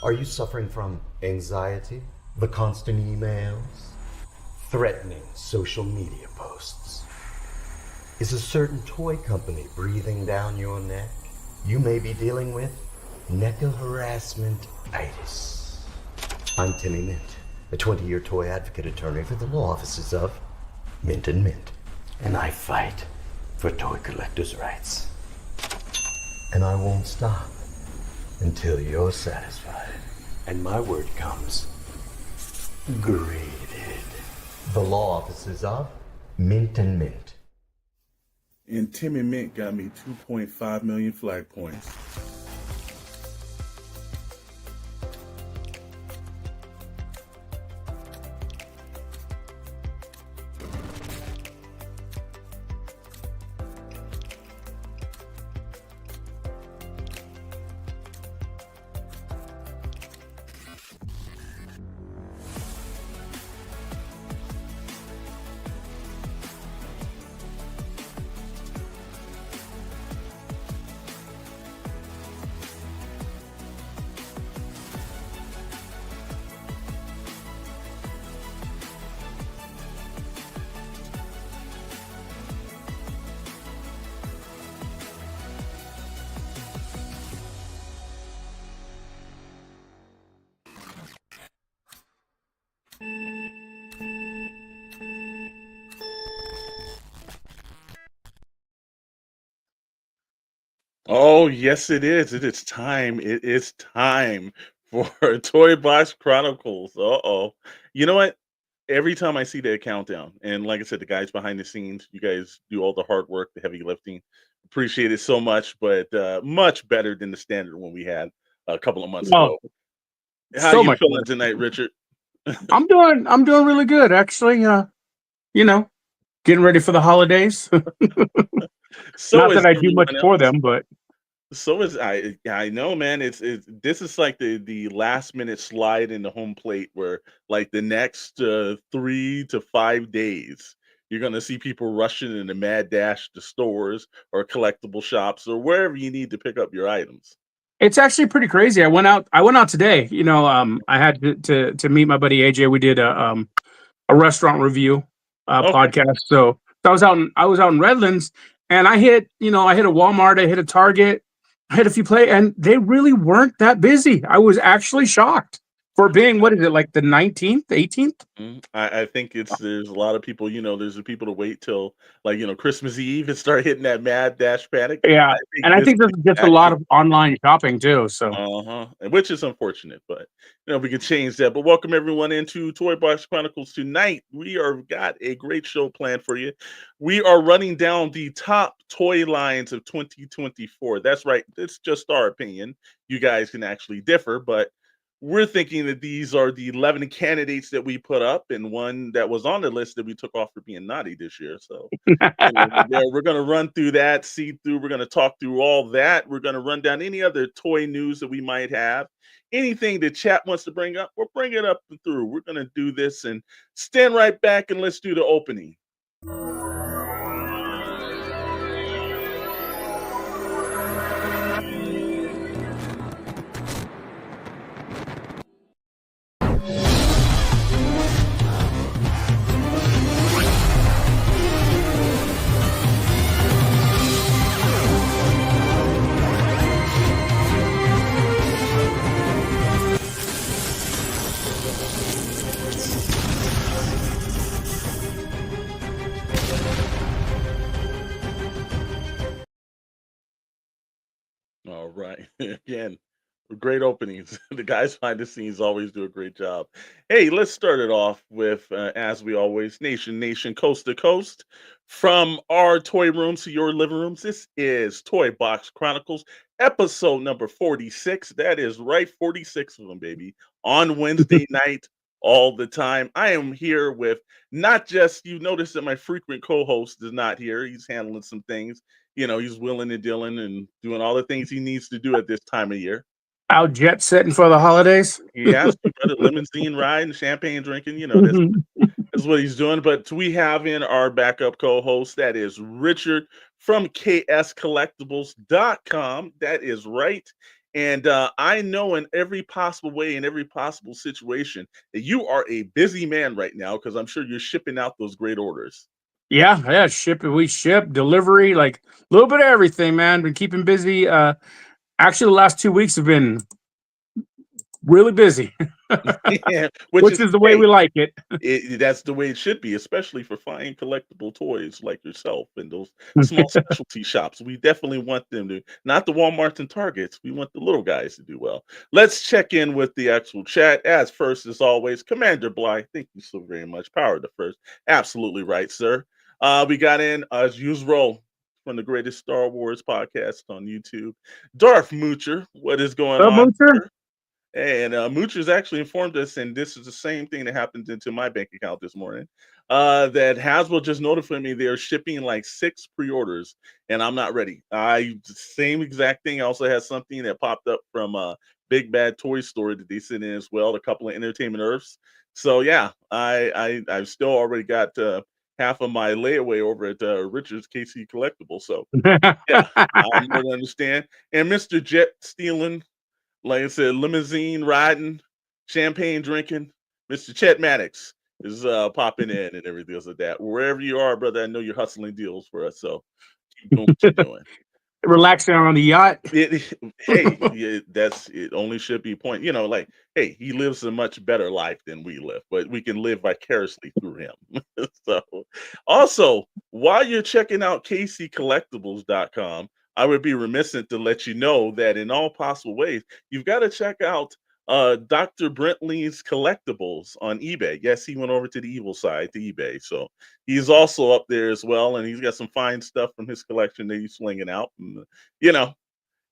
Are you suffering from anxiety, the constant emails, threatening social media posts? Is a certain toy company breathing down your neck? You may be dealing with NECA harassment-itis. I'm Timmy Mint, a 20-year toy advocate attorney for the law offices of Mint and Mint. And I fight for toy collectors' rights. And I won't stop until you're satisfied. And my word comes graded. The law offices of Mint and Mint. And Timmy Mint got me 2.5 million flag points. Oh, yes, it is. It is time. It is time for Toy Box Chronicles. Uh-oh. You know what? Every time I see that countdown, and like I said, the guys behind the scenes, you guys do all the hard work, the heavy lifting. Appreciate it so much, but much better than the standard one we had a couple of months Oh, ago. How so you much feeling better. tonight, Richard? I'm doing really good actually. You know, getting ready for the holidays. So Not is that I do much everyone for else. them, but So is I know, man. It's this is like the last minute slide in the home plate where like the next 3 to 5 days you're gonna see people rushing in a mad dash to stores or collectible shops or wherever you need to pick up your items. it's actually pretty crazy. I went out today. I had to meet my buddy AJ. We did a restaurant review Okay. podcast. So I was out in Redlands, and I hit a Walmart, I hit a Target, I hit a few and they really weren't that busy. I was actually shocked for being, what is it, like the 19th, 18th? I think there's a lot of people, there's the people to wait till like, Christmas Eve and start hitting that mad dash panic. Yeah, I think and I this think there's is just a lot exactly. of online shopping too. So Uh-huh. And which is unfortunate, but we can change that. But welcome everyone into Toy Box Chronicles tonight. We are got a great show planned for you. We are running down the top toy lines of 2024. That's right. It's just our opinion. You guys can actually differ, but we're thinking that these are the 11 candidates that we put up and one that was on the list that we took off for being naughty this year. So we're going to run through that, see through. We're going to talk through all that. We're going to run down any other toy news that we might have. Anything the chat wants to bring up, we'll bring it up and through. We're going to do this and stand right back and let's do the opening. All right. Again, great openings. The guys behind the scenes always do a great job. Hey, let's start it off with, as we always, Nation, coast to coast. From our toy rooms to your living rooms, this is Toy Box Chronicles, episode number 46. That is right, 46 of them, baby. On Wednesday night, all the time. I am here with not just, you notice that my frequent co host is not here. He's handling some things. He's willing and dealing and doing all the things he needs to do at this time of year. out jet setting for the holidays. He has to, brother, limousine ride and champagne drinking, that's what he's doing. But we have in our backup co-host, that is Richard from kscollectibles.com. That is right. And I know in every possible way, in every possible situation, that you are a busy man right now because I'm sure you're shipping out those great orders. Yeah, we ship, delivery, like a little bit of everything, man. Been keeping busy. Actually, the last 2 weeks have been really busy, Yeah, which which is is the way hey, we like it. that's the way it should be, especially for fine collectible toys like yourself and those small specialty shops. We definitely want them to, not the Walmarts and Targets. We want the little guys to do well. Let's check in with the actual chat. As first, as always, Commander Bly. Thank you so very much. Power to first. Absolutely right, sir. We got in as usual from the greatest Star Wars podcast on YouTube, Darth Moocher. What is going on, Moocher? sir? And Moocher's actually informed us, and this is the same thing that happened into my bank account this morning. That Hasbro just notified me they're shipping like 6 pre-orders, and I'm not ready. Same exact thing. I also had something that popped up from Big Bad Toy Store that they sent in as well. A couple of Entertainment Earths. So yeah, I've still already got half of my layaway over at Richard's KC Collectible. So yeah, I more than understand. And Mr. Jet stealing, like I said, limousine riding, champagne drinking, Mr. Chet Maddox is popping in and everything else like that. Wherever you are, brother, I know you're hustling deals for us, so keep doing what you're doing. Relaxing on the yacht. Hey, yeah, that's it. Only should be point. Like, hey, he lives a much better life than we live, but we can live vicariously through him. So, also, while you're checking out kccollectibles.com, I would be remiss to let you know that in all possible ways, you've got to check out Dr. Brentley's Collectibles on eBay. Yes, he went over to the evil side, to eBay. So he's also up there as well, and he's got some fine stuff from his collection that he's slinging out. And,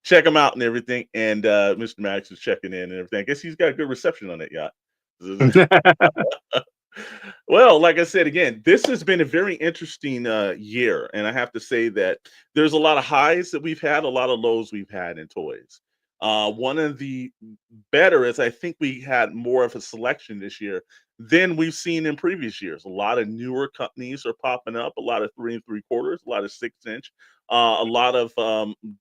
check him out and everything. And Mr. Max is checking in and everything. I guess he's got a good reception on that yacht. Well, like I said, again, this has been a very interesting year. And I have to say that there's a lot of highs that we've had, a lot of lows we've had in toys. One of the better is I think we had more of a selection this year than we've seen in previous years. A lot of newer companies are popping up, a lot of 3 3/4, a lot of 6-inch, a lot of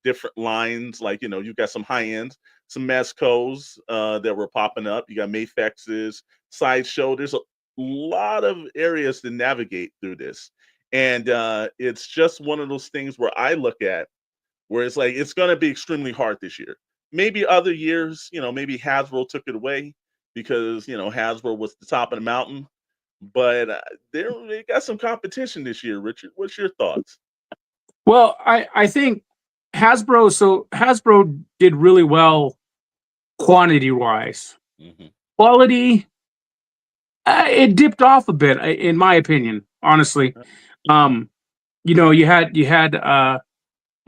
different lines. Like, you've got some high ends, some Mezcos that were popping up. You got Mafexes, Sideshow. There's a lot of areas to navigate through this. And it's just one of those things where I look at where it's like, it's going to be extremely hard this year. Maybe other years, maybe Hasbro took it away because, Hasbro was the top of the mountain. But they got some competition this year, Richard. What's your thoughts? Well, I think Hasbro did really well quantity wise. Mm-hmm. Quality, it dipped off a bit, in my opinion, honestly. You had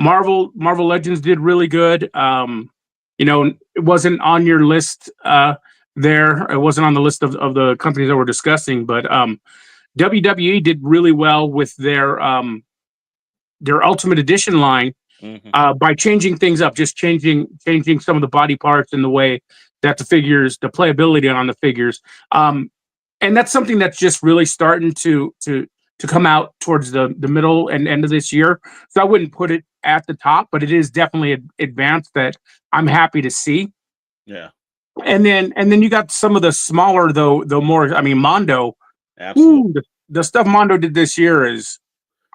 Marvel Legends did really good. It wasn't on your list there. It wasn't on the list of the companies that we're discussing, but WWE did really well with their Ultimate Edition line by changing things up, just changing some of the body parts and the way that the playability on the figures. And that's something that's just really starting to come out towards the middle and end of this year. So I wouldn't put it at the top, but it is definitely an advance that I'm happy to see. Yeah. And then you got some of the smaller, though more. I mean, Mondo. Absolutely. The stuff Mondo did this year is,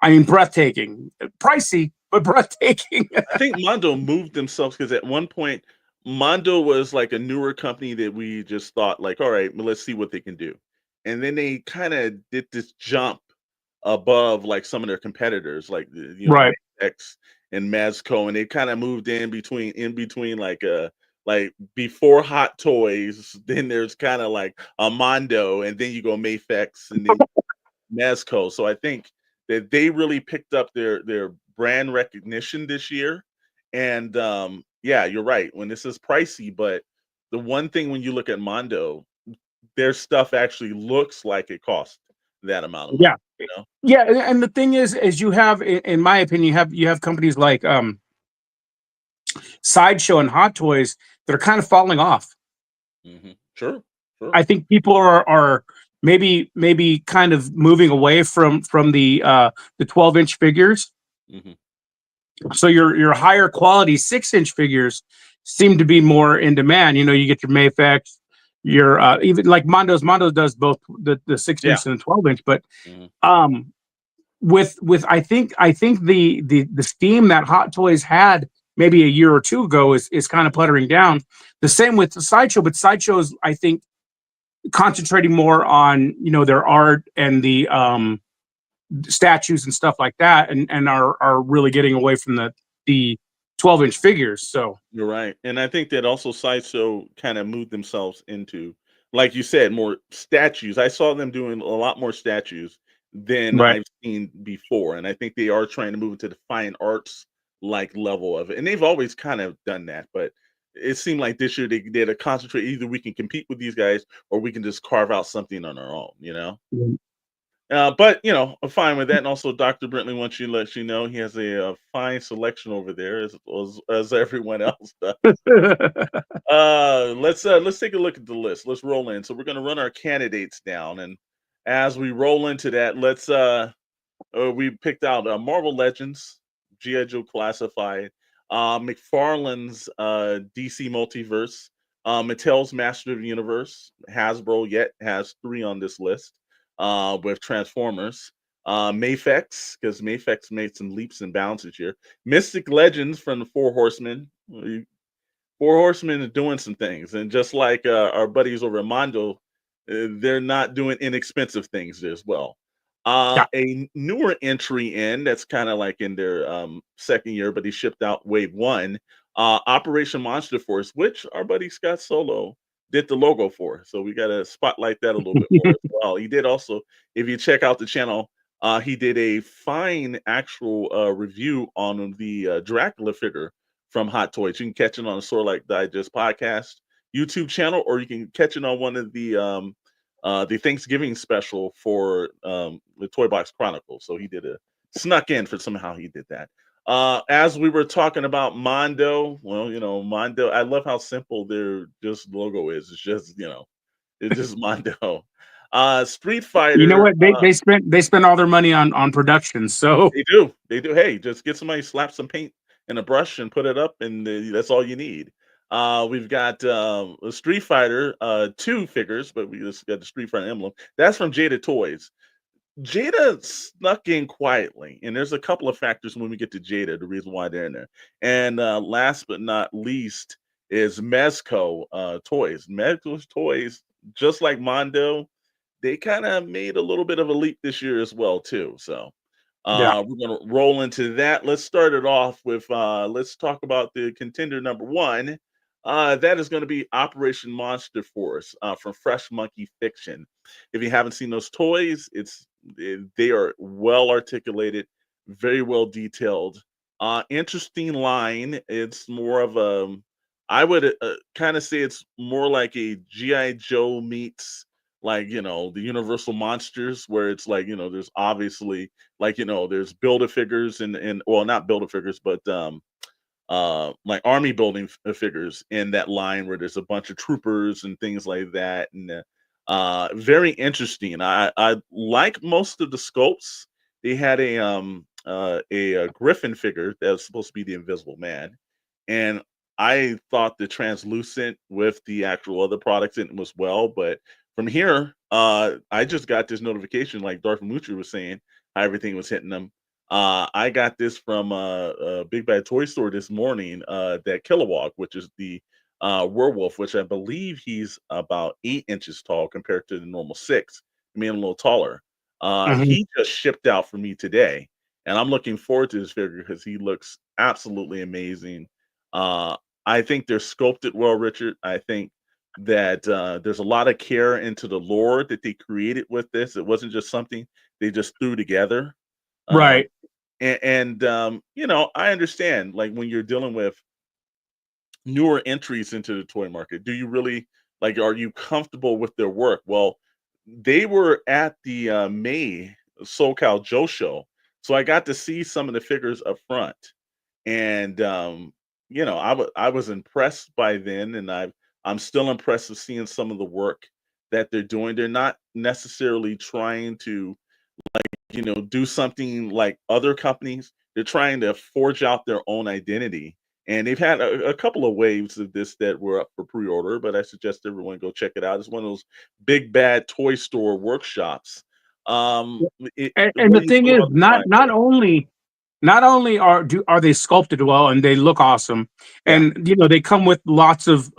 breathtaking. Pricey, but breathtaking. I think Mondo moved themselves because at one point, Mondo was like a newer company that we just thought like, all right, well, let's see what they can do. And then they kind of did this jump above like some of their competitors, like Right. X and Mezco, and they kind of moved in between like before Hot Toys, then there's kind of like a Mondo, and then you go Mafex and then Mezco. So I think that they really picked up their brand recognition this year. And yeah, you're right. When this is pricey, but the one thing when you look at Mondo, their stuff actually looks like it costs that amount of money. Yeah. Yeah, and the thing is you have, in my opinion, you have companies like Sideshow and Hot Toys that are kind of falling off. Mm-hmm. Sure. I think people are maybe kind of moving away from the 12-inch figures. Mm-hmm. So your higher quality 6-inch figures seem to be more in demand. You know, you get your Mayfex, your even like Mondo does both the 6-inch and the 12-inch, but um with I think the steam that Hot Toys had maybe a year or two ago is kind of puttering down. The same with the Sideshow, but Sideshow's I think concentrating more on, you know, their art and the statues and stuff like that, and are really getting away from the 12-inch figures. So You're right. And I think that also Sideshow kind of moved themselves into, like you said, more statues. I saw them doing a lot more statues than right. I've seen before. And I think they are trying to move into the fine arts like level of it. And they've always kind of done that. But it seemed like this year they did a concentrate. Either we can compete with these guys or we can just carve out something on our own, you know? But you know, I'm fine with that. And also, Dr. Brentley wants you to let you know he has a fine selection over there, as everyone else does. Let's take a look at the list. Let's roll in. So we're gonna run our candidates down, and as we roll into that, let's we picked out Marvel Legends, GI.Joe Classified, McFarlane's DC Multiverse, Mattel's Master of the Universe. Hasbro yet has 3 on this list, with Transformers, Mafex, because Mafex made some leaps and bounds this year. Mystic Legends from the Four Horsemen. Four Horsemen are doing some things, and just like our buddies over at Mondo, they're not doing inexpensive things as well. Yeah. A newer entry in that's kind of like in their second year, but he shipped out Wave 1, Operation Monster Force, which our buddy Scott Solo did the logo for. So we got to spotlight that a little bit more as well. He did also, if you check out the channel, he did a fine actual review on the Dracula figure from Hot Toys. You can catch it on the Sword Like Digest podcast YouTube channel, or you can catch it on one of the Thanksgiving special for the Toy Box Chronicles. So he did a snuck in for somehow he did that. As we were talking about Mondo, well, you know, Mondo, I love how simple their just logo is. It's just, you know, it's just Mondo. Street Fighter. You know what? They spent all their money on production. So They do. They do. Hey, just get somebody, slap some paint and a brush and put it up, and that's all you need. We've got a Street Fighter 2 figures, but we just got the Street Fighter emblem. That's from Jada Toys. Jada snuck in quietly, and there's a couple of factors when we get to Jada, the reason why they're in there. And last but not least is Mezco Toys. Mezco's Toys, just like Mondo, they kind of made a little bit of a leap this year as well, too. So yeah. we're gonna roll into that. Let's start it off with let's talk about the contender number 1. That is going to be Operation Monster Force from Fresh Monkey Fiction. If you haven't seen those toys, they are well articulated, very well detailed. Interesting line. It's more of a, I would kind of say it's more like a GI Joe meets, like, you know, the Universal Monsters, where it's like, you know, there's obviously, like, you know, there's build-a-figures and well, not build-a-figures, but like army building figures in that line, where there's a bunch of troopers and things like that. And very interesting. I like most of the sculpts. They had a Griffin figure that was supposed to be the Invisible Man, and I thought the translucent with the actual other products in it was well. But from here, I just got this notification, like Darth Moocher was saying, how everything was hitting them. I got this from Big Bad Toy Store this morning. That Kilowog, which is the werewolf, which I believe he's about 8 inches tall compared to the normal 6. I mean, a little taller. Mhm. He just shipped out for me today, and I'm looking forward to this figure because he looks absolutely amazing. I think they're sculpted well, Richard. I think that there's a lot of care into the lore that they created with this. It wasn't just something they just threw together. Um, Right. and you know, I understand, like, when you're dealing with newer entries into the toy market, do you really, like, are you comfortable with their work? Well, they were at the May SoCal Joe show, so I got to see some of the figures up front, and you know, I was impressed by then, and I'm still impressed with seeing some of the work that they're doing. They're not necessarily trying to, you know, do something like other companies. They're trying to forge out their own identity And they've had a couple of waves of this that were up for pre-order, but I suggest everyone go check it out. It's one of those big bad toy store workshops. And What the do you thing feel is, about this line, sir? not only are they sculpted well and they look awesome, Yeah. and they come with lots of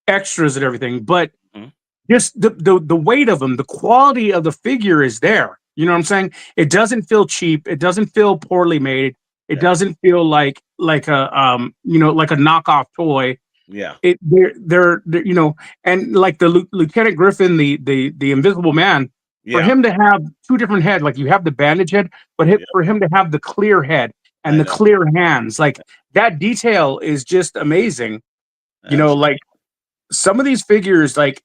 extras and everything, but Mhm. just the weight of them, the quality of the figure is there. You know what I'm saying? It doesn't feel cheap. It doesn't feel poorly made. It Yeah. doesn't feel like a like a knockoff toy. Yeah. They're and like the Lieutenant Griffin, the Invisible Man, for Yeah. him to have two different heads, like you have the bandage head, but Yep. for him to have the clear head and I the know. clear hands, like that detail is just amazing. Absolutely. Like some of these figures, like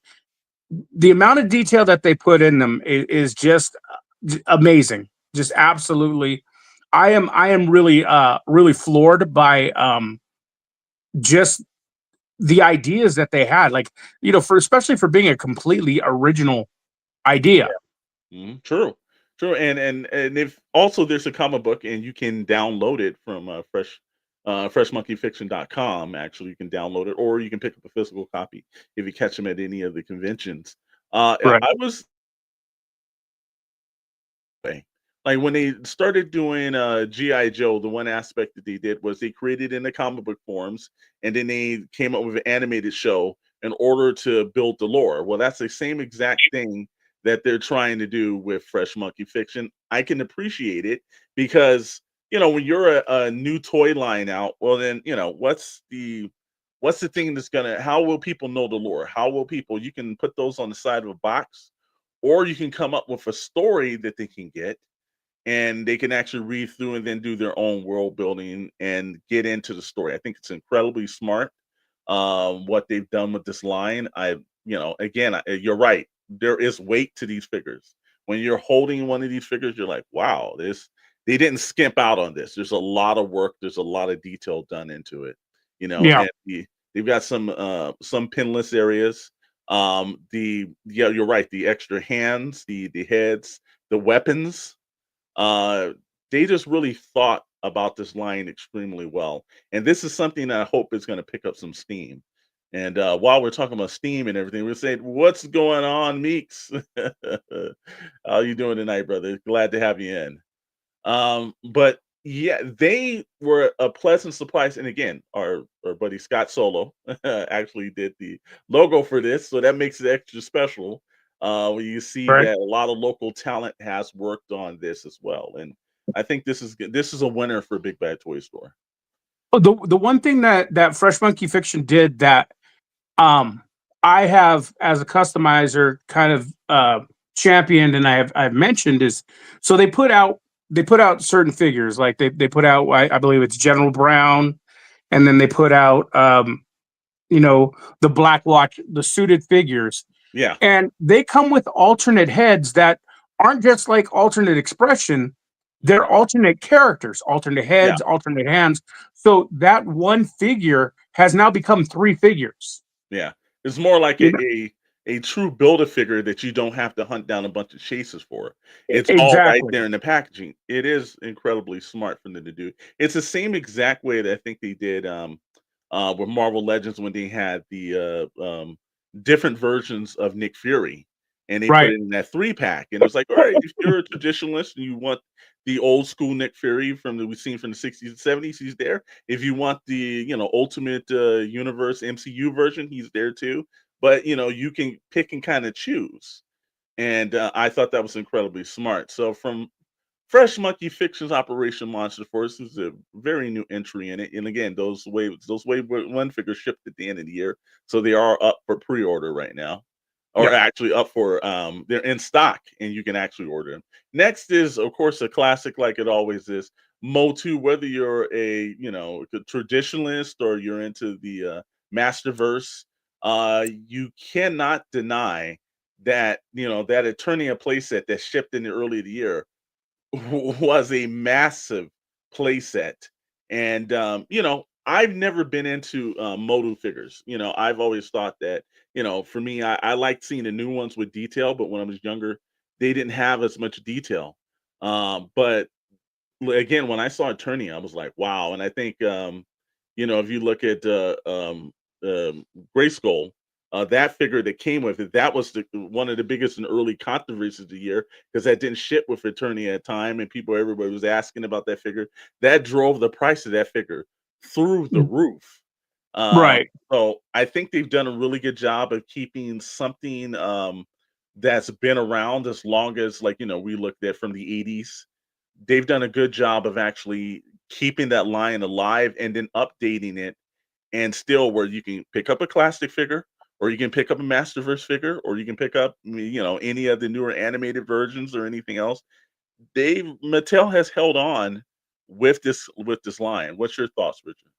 the amount of detail that they put in them is just amazing, just absolutely. I am really floored by just the ideas that they had, like for especially for being a completely original idea. True. True. And if also there's a comic book and you can download it from freshmonkeyfiction.com. Actually, you can download it or you can pick up a physical copy if you catch them at any of the conventions. Right. I was like when they started doing GI.Joe, the one aspect that they did was they created in the comic book forms and then they came up with an animated show in order to build the lore. Well, that's the same exact thing that they're trying to do with Fresh Monkey Fiction. I can appreciate it because when you're a new toy line out, well then what's the thing that's gonna how will people know the lore? How will people you can put those on the side of a box, or you can come up with a story that they can get and they can actually read through and then do their own world building and get into the story. I think it's incredibly smart what they've done with this line. Again, you're right. There is weight to these figures. When you're holding one of these figures, you're like, wow, this they didn't skimp out on this. There's a lot of work. There's a lot of detail done into it. Yeah. And they've got some pinless areas. You're right. The extra hands, the heads, the weapons uh, they just really thought about this line extremely well, and this is something that I hope is going to pick up some steam. And while we're talking about steam and everything, we're saying, "What's going on, Meeks? How you doing tonight, brother? Glad to have you in." But yeah, they were a pleasant surprise. And again, our buddy Scott Solo actually did the logo for this, so that makes it extra special. When you see Right. that a lot of local talent has worked on this as well, and I think this is a winner for Big Bad Toy Store. Oh, the one thing that Fresh Monkey Fiction did that um I have as a customizer kind of championed, and I've mentioned is, so they put out certain figures, like they put out, I believe it's General Brown, and then they put out you know the Black Watch, the suited figures, Yeah, and they come with alternate heads that aren't just like alternate expression. They're alternate characters, alternate yeah, heads, alternate hands. So that one figure has now become three figures. yeah. It's more like You know, a true Build-A-Figure that you don't have to hunt down a bunch of chases for. It's all right exactly. there in the packaging. It is incredibly smart for them to do. It's the same exact way that I think they did with Marvel Legends when they had the different versions of Nick Fury, and they put Right. it in that 3-pack, and it was like, all right, if you're a traditionalist and you want the old school Nick Fury from the we've seen from the 60s and 70s, he's there. If you want the Ultimate Universe MCU version, he's there too. But you can pick and kind of choose, and I thought that was incredibly smart. So from Fresh Monkey Fiction's Operation Monster Force is a very new entry in it. And again, those wave 1 figures shipped at the end of the year. So they are up for pre-order right now. Or Yep. actually up for they're in stock and you can actually order them. Next is of course a classic like it always is. MOTU, whether you're a traditionalist or you're into the Masterverse, you cannot deny that that Eternia playset that shipped in the early of the year was a massive playset. And I've never been into MOTU figures. I've always thought that, for me, I liked seeing the new ones with detail, but when I was younger, they didn't have as much detail. But again, when I saw Eternia, I was like, wow. And I think if you look at Gray Skull, that figure that came with it, that was one of the biggest and early controversies of the year because that didn't ship with Eternia at time, and everybody was asking about that figure. That drove the price of that figure through the roof. Right. So I think they've done a really good job of keeping something that's been around as long as, like, we looked at from the 80s. They've done a good job of actually keeping that line alive and then updating it, and still where you can pick up a classic figure, or you can pick up a Masterverse figure, or you can pick up, any of the newer animated versions or anything else. Mattel has held on with this line. What's your thoughts, Richard?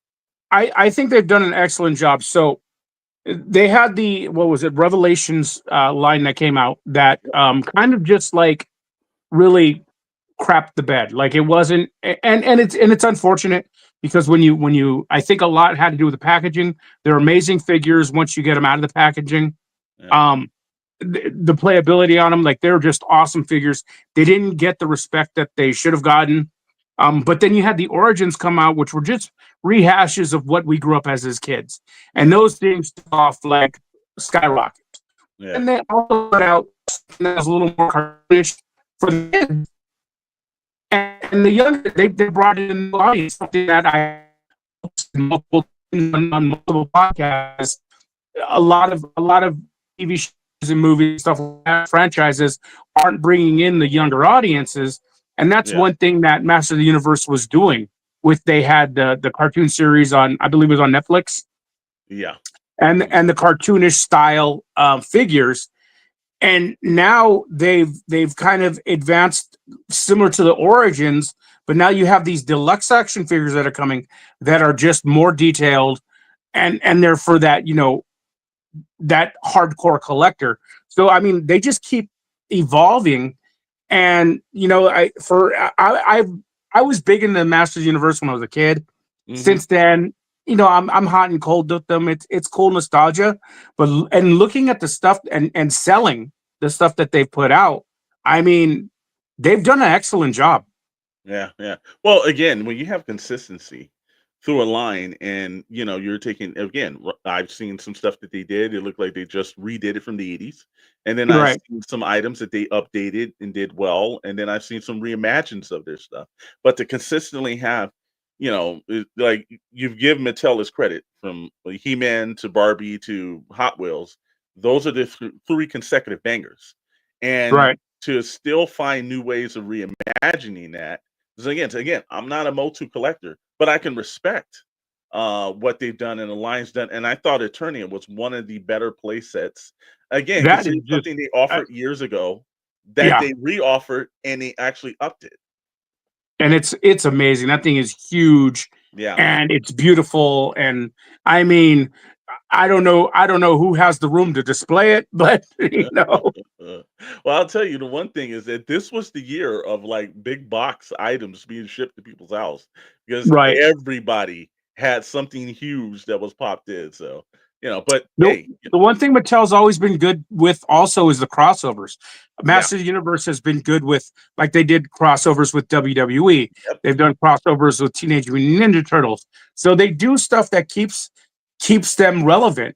I think they've done an excellent job. So they had the, what was it, Revelations line that came out that kind of just like really crapped the bed. Like it wasn't, and it's unfortunate because when you I think a lot had to do with the packaging. They're amazing figures once you get them out of the packaging. Yeah. The playability on them, like they're just awesome figures. They didn't get the respect that they should have gotten. But then you had the Origins come out, which were just rehashes of what we grew up as kids, and those things took off like skyrocket. Yeah. And they also put out something that was a little more cartoonish for the kids and the younger. They brought in the audience, something that I on multiple podcasts. A lot of TV shows and movies, stuff like that, franchises aren't bringing in the younger audiences, and that's Yeah. one thing that Master of the Universe was doing. They had the cartoon series on, I believe it was on Netflix, Yeah. and the cartoonish style figures, and now they've kind of advanced similar to the Origins, but now you have these deluxe action figures that are coming that are just more detailed, and they're for that that hardcore collector. So I mean, they just keep evolving, and I was big in the Masters Universe when I was a kid. Mhm. Since then, I'm hot and cold with them. It's cool nostalgia, but and looking at the stuff and selling the stuff that they've put out, I mean, they've done an excellent job. Yeah, yeah. Well, again, when you have consistency through a line and, you're taking, again, I've seen some stuff that they did. It looked like they just redid it from the 80s. And then I've Right. seen some items that they updated and did well. And then I've seen some reimagines of their stuff. But to consistently have, like you've given Mattel his credit from He-Man to Barbie to Hot Wheels. Those are the three consecutive bangers. And Right. to still find new ways of reimagining that. So again, I'm not a MOTU collector, but I can respect what they've done and the line's done. And I thought Eternia was one of the better play sets. Again, That is considering just something they uh, offered years ago that yeah, they re-offered and they actually upped it. and it's amazing. That thing is huge Yeah. and it's beautiful. And I mean, I don't know who has the room to display it, but Well, I'll tell you, the one thing is that this was the year of like big box items being shipped to people's house because right. everybody had something huge that was popped in. So, but The, hey, the one thing Mattel's always been good with also is the crossovers. yeah, Master Universe has been good with, like they did crossovers with WWE. yep, They've done crossovers with Teenage Mutant Ninja Turtles. So they do stuff that keeps them relevant.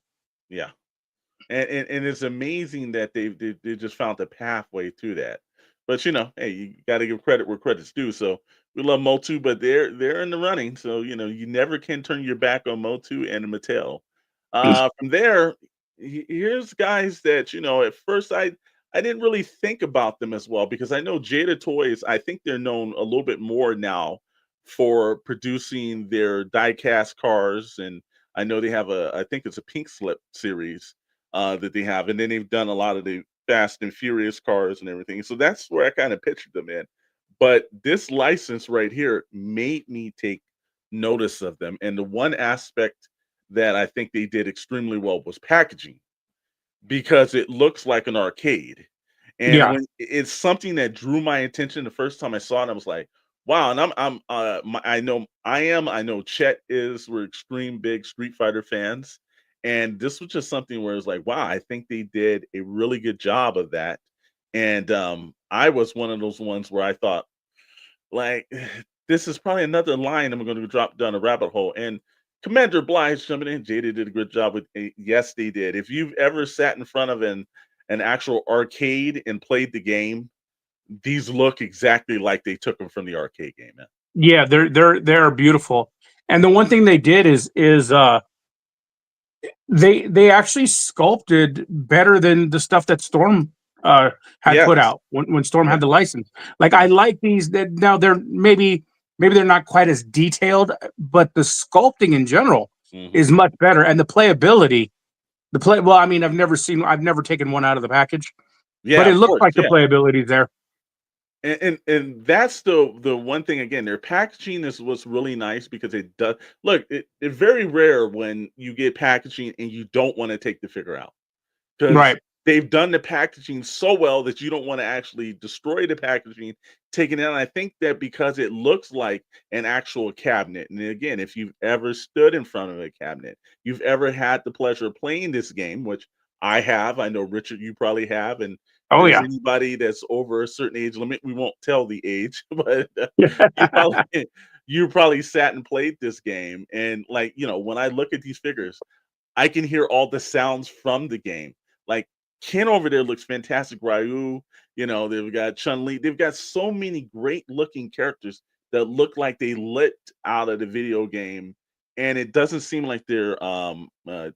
yeah. And it's amazing that they just found the pathway to that. But hey, you got to give credit where credit's due. So we love Motu, but they're in the running. So you never can turn your back on Motu and Mattel. From there, here's guys that at first I didn't really think about them as well because I know Jada Toys. I think they're known a little bit more now for producing their diecast cars, and I know they have I think it's a Pink Slip series that they have, and then they've done a lot of the Fast and Furious cars and everything. So that's where I kind of pictured them in. But this license right here made me take notice of them, and the one aspect that I think they did extremely well was packaging because it looks like an arcade. And Yeah. when it's something that drew my attention the first time I saw it, I was like, wow. And I know Chet is, we're extreme big Streetfighter fans. And this was just something where it's like, wow, I think they did a really good job of that. And I was one of those ones where I thought, like, this is probably another line I'm going to drop down a rabbit hole. And Commander Blige jumping in. Jada did a good job with. Yes, they did. If you've ever sat in front of an actual arcade and played the game, these look exactly like they took them from the arcade game, man. Yeah, they're beautiful. And the one thing they did is they actually sculpted better than the stuff that Storm had put Yes. out when Storm Yeah. had the license. Like I like these that now they're maybe they're not quite as detailed, but the sculpting in general is much better, and the playability, well, I mean, I've never taken one out of the package, Yeah, but it of looks course. like the Yeah. playability is there. And that's the one thing again, their packaging is what's really nice because it does look it's very rare when you get packaging and you don't want to take the figure out. Because Right. they've done the packaging so well that you don't want to actually destroy the packaging, take it out. I think that because it looks like an actual cabinet. And again, if you've ever stood in front of a cabinet, you've ever had the pleasure of playing this game, which I have. I know Richard, you probably have, and if Oh there's yeah. anybody that's over a certain age limit, we won't tell the age, but you probably you probably sat and played this game. And like, when I look at these figures, I can hear all the sounds from the game. Like Ken over there looks fantastic. Ryu, they've got Chun-Li. They've got so many great looking characters that look like they lit out of the video game. And it doesn't seem like they're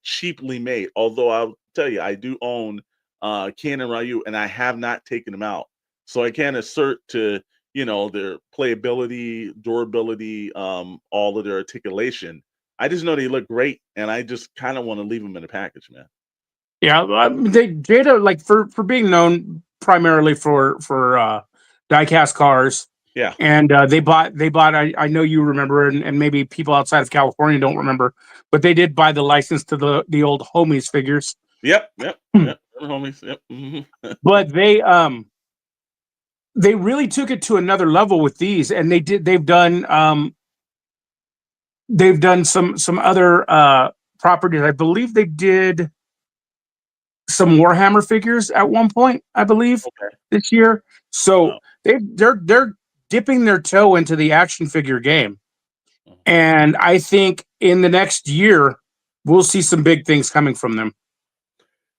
cheaply made. Although I'll tell you, I do own Ken and Ryu, and I have not taken them out. So I can assert to, their playability, durability, all of their articulation. I just know they look great, and I just kind of want to leave them in a package, man. Yeah, Jada, like for being known primarily for diecast cars, Yeah. and they bought. I know you remember, and maybe people outside of California don't remember, but they did buy the license to the old Homies figures. Yep. Homies. Yep. But they really took it to another level with these, and they've done some other properties. I believe they did some Warhammer figures at one point, I believe, this year. So they're dipping their toe into the action figure game. And I think in the next year, we'll see some big things coming from them.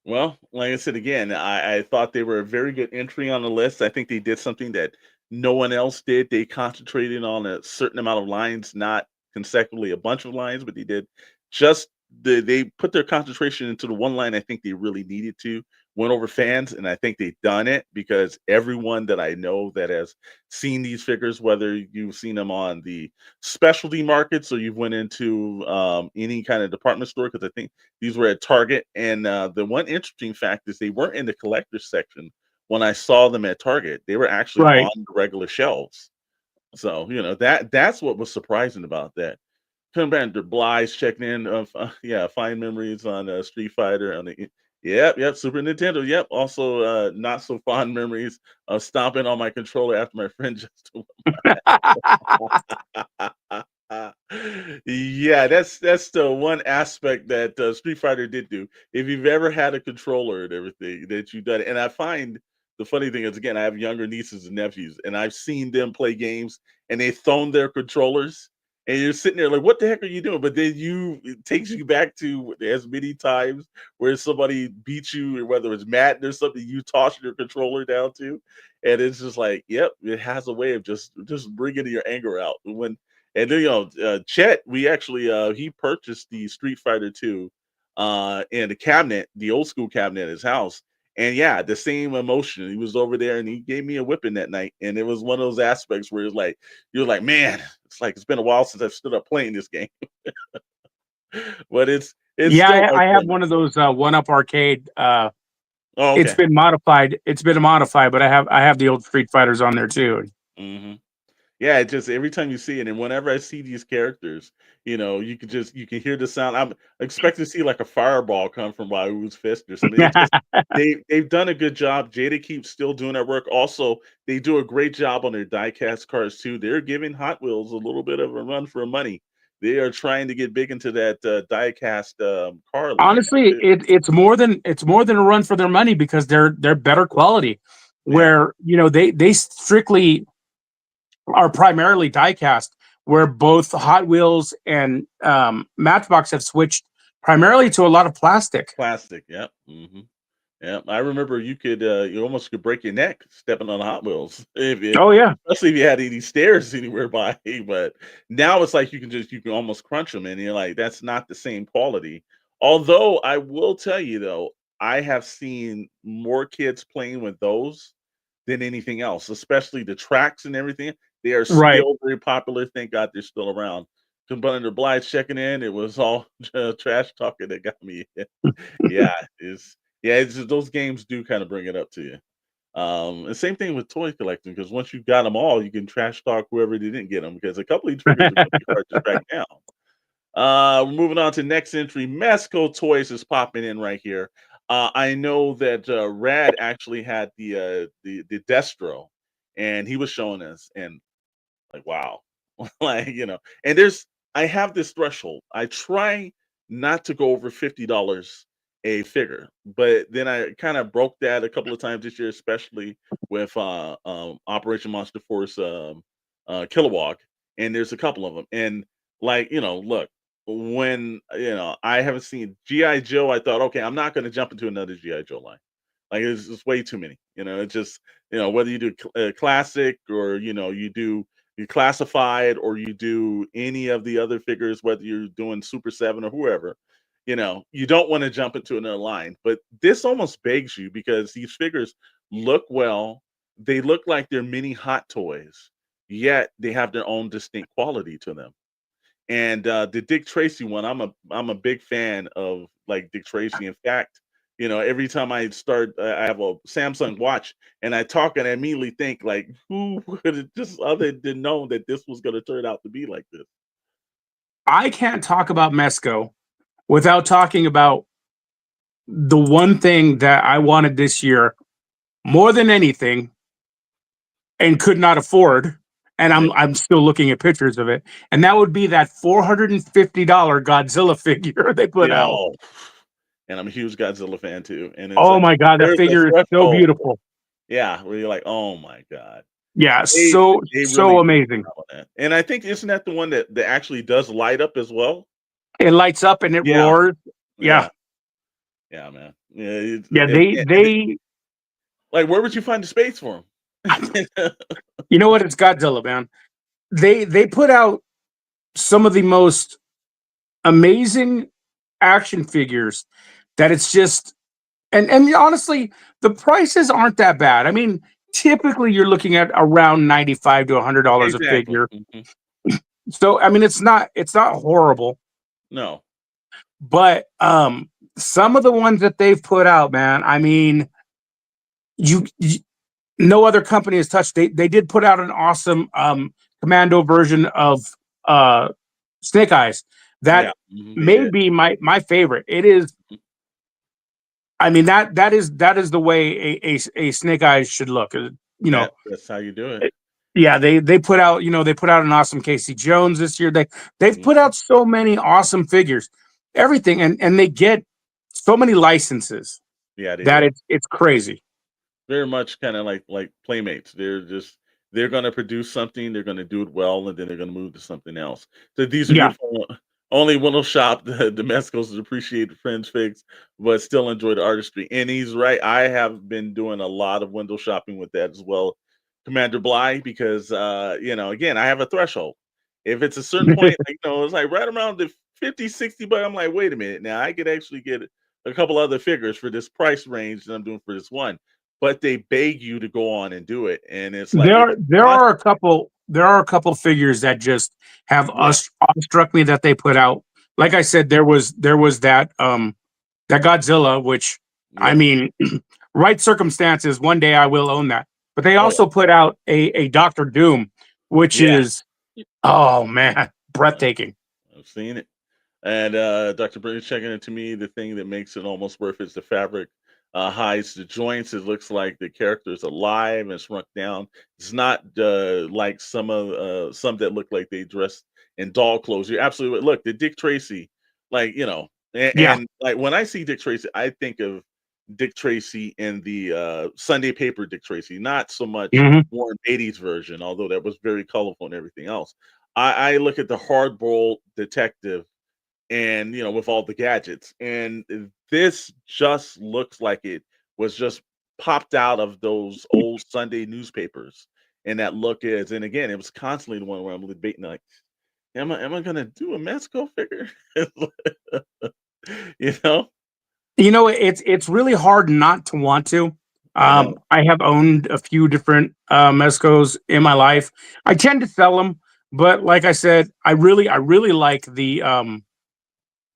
Well, like I said again, I thought they were a very good entry on the list. I think they did something that no one else did. They concentrated on a certain amount of lines, not consecutively a bunch of lines, but they did just they put their concentration into the one line I think they really needed to win over fans, and I think they've done it because everyone that I know that has seen these figures, whether you've seen them on the specialty markets or you've went into any kind of department store, because I think these were at Target. And the one interesting fact is they weren't in the collector's section when I saw them at Target. They were actually on the regular shelves. So that's what was surprising about that. Commander Blige checking in. Fine memories on Streetfighter on the. Yep, Super Nintendo. Yep, also not so fond memories of stomping on my controller after my friend just. Yeah, that's the one aspect that Street Fighter did do. If you've ever had a controller and everything that you've done, and I find the funny thing is, again, I have younger nieces and nephews, and I've seen them play games, and they've thrown their controllers, and you're sitting there like, "What the heck are you doing?" But then it takes you back to as many times where somebody beats you, or whether it's Madden or something, you toss your controller down to, and it's just like, yep, it has a way of just bringing your anger out when. And then Chet, we actually he purchased the Street Fighter 2 in the cabinet, the old school cabinet at his house. And yeah, the same emotion. He was over there and he gave me a whipping that night. And it was one of those aspects where it's like, you're like, man, it's been a while since I've stood up playing this game. But it's yeah, I have one of those one up arcade. Okay. It's been modified. But I have the old Street Fighters on there too. Mm-hmm. Yeah, it just every time you see it, and whenever I see these characters, you can hear the sound. I'm expecting to see like a fireball come from Ryu's fist or something. They've done a good job. Jada keeps still doing their work. Also, they do a great job on their diecast cars too. They're giving Hot Wheels a little bit of a run for money. They are trying to get big into that diecast car line. Honestly, it's more than a run for their money because they're better quality. Where they strictly are primarily diecast. where both Hot Wheels and Matchbox have switched primarily to a lot of plastic. Plastic. Yep. Yeah, I remember you almost could break your neck stepping on Hot Wheels if you, Oh yeah. especially if you had any stairs anywhere by. But now it's like you can almost crunch them, and you're like, that's not the same quality. Although I will tell you though, I have seen more kids playing with those than anything else, especially the tracks and everything. They are Right. still very popular. Thank God they're still around. Commander Blythe checking in. It was all trash talking that got me. Yeah, it's just, those games do kind of bring it up to you. And same thing with toy collecting, because once you got them all, you can trash talk whoever didn't get them, because a couple of these figures are going to be hard to track down. We're moving on to next entry. Mesco Toys is popping in right here. I know that Rad actually had the Destro, and he was showing us, and like, wow, like, and I have this threshold. I try not to go over $50 a figure, but then I kind of broke that a couple of times this year, especially with Operation Monster Force Kilowog, and there's a couple of them, and like, look, when I haven't seen GI.Joe, I thought, okay, I'm not going to jump into another GI.Joe line. Like, it's way too many. It's just, whether you do classic, or you do you classified, or you do any of the other figures, whether you're doing Super 7 or whoever, you don't want to jump into another line. But this almost begs you, because these figures look well. They look like they're mini Hot Toys, yet they have their own distinct quality to them. And the Dick Tracy one, I'm a big fan of, like, Dick Tracy. In fact, every time I start, I have a Samsung watch, and I talk, and I immediately think, like, who would have just other than known that this was going to turn out to be like this? I can't talk about Mesco without talking about the one thing that I wanted this year more than anything and could not afford. And Yep. I'm still looking at pictures of it. And that would be that $450 Godzilla figure they put out. Oh, and I'm a huge Godzilla fan too. And it's Oh like, my God, that there's a figure is so threshold. beautiful. Yeah, where you're like, oh my God. Yeah, They so really amazing. on that. And I think, isn't that the one that actually does light up as well? It lights up and it Yeah. roars. Yeah. Yeah, man. Yeah, Yeah, they like, where would you find the space for them? you know what? It's Godzilla, man. They put out some of the most amazing action figures that it's just, and honestly, the prices aren't that bad. I mean, typically you're looking at around $95 to $100 a Exactly. figure. So I mean, it's not horrible, No. but some of the ones that they've put out, man, I mean, you no other company has touched. They did put out an awesome Commando version of Snake Eyes that they may did. be my favorite. It is. I mean, that is the way a Snake Eyes should look. That's how you do it. Yeah, they put out they put out an awesome Casey Jones this year. They've put out so many awesome figures, everything, and they get so many licenses. Yeah, they that do. it's crazy. Very much kind of like Playmates. They're going to produce something, they're going to do it well, and then they're going to move to something else. So these are Yeah. good for only window shop the Mescos appreciate the French figs, but still enjoy the artistry. And he's right. I have been doing a lot of window shopping with that as well, Commander Bly, because again, I have a threshold. If it's a certain point, it's like right around the 50, 60, but I'm like, wait a minute, now I could actually get a couple other figures for this price range that I'm doing for this one. But they beg you to go on and do it, and it's like, There are a couple figures that just have struck me that they put out. Like I said, there was that that Godzilla, which I mean, right circumstances, one day I will own that. But they also put out a Doctor Doom, which is, oh man, breathtaking. I've seen it. And Dr. Brennan's checking it to me. The thing that makes it almost worth it is the fabric hides the joints. It looks like the character is alive and shrunk down. It's not like some that look like they dressed in doll clothes. You're absolutely right. Look, the Dick Tracy, like, and like when I see Dick Tracy, I think of Dick Tracy in the Sunday paper Dick Tracy, not so much Warren Beatty's version, although that was very colorful and everything else. I look at the hard-boiled detective and, with all the gadgets, and this just looks like it was just popped out of those old Sunday newspapers, and that look is, and again, it was constantly the one where I'm debating, like, am I gonna do a Mezco figure? You know? It's really hard not to want to. I know. I have owned a few different Mezcos in my life. I tend to sell them, but like I said, I really like the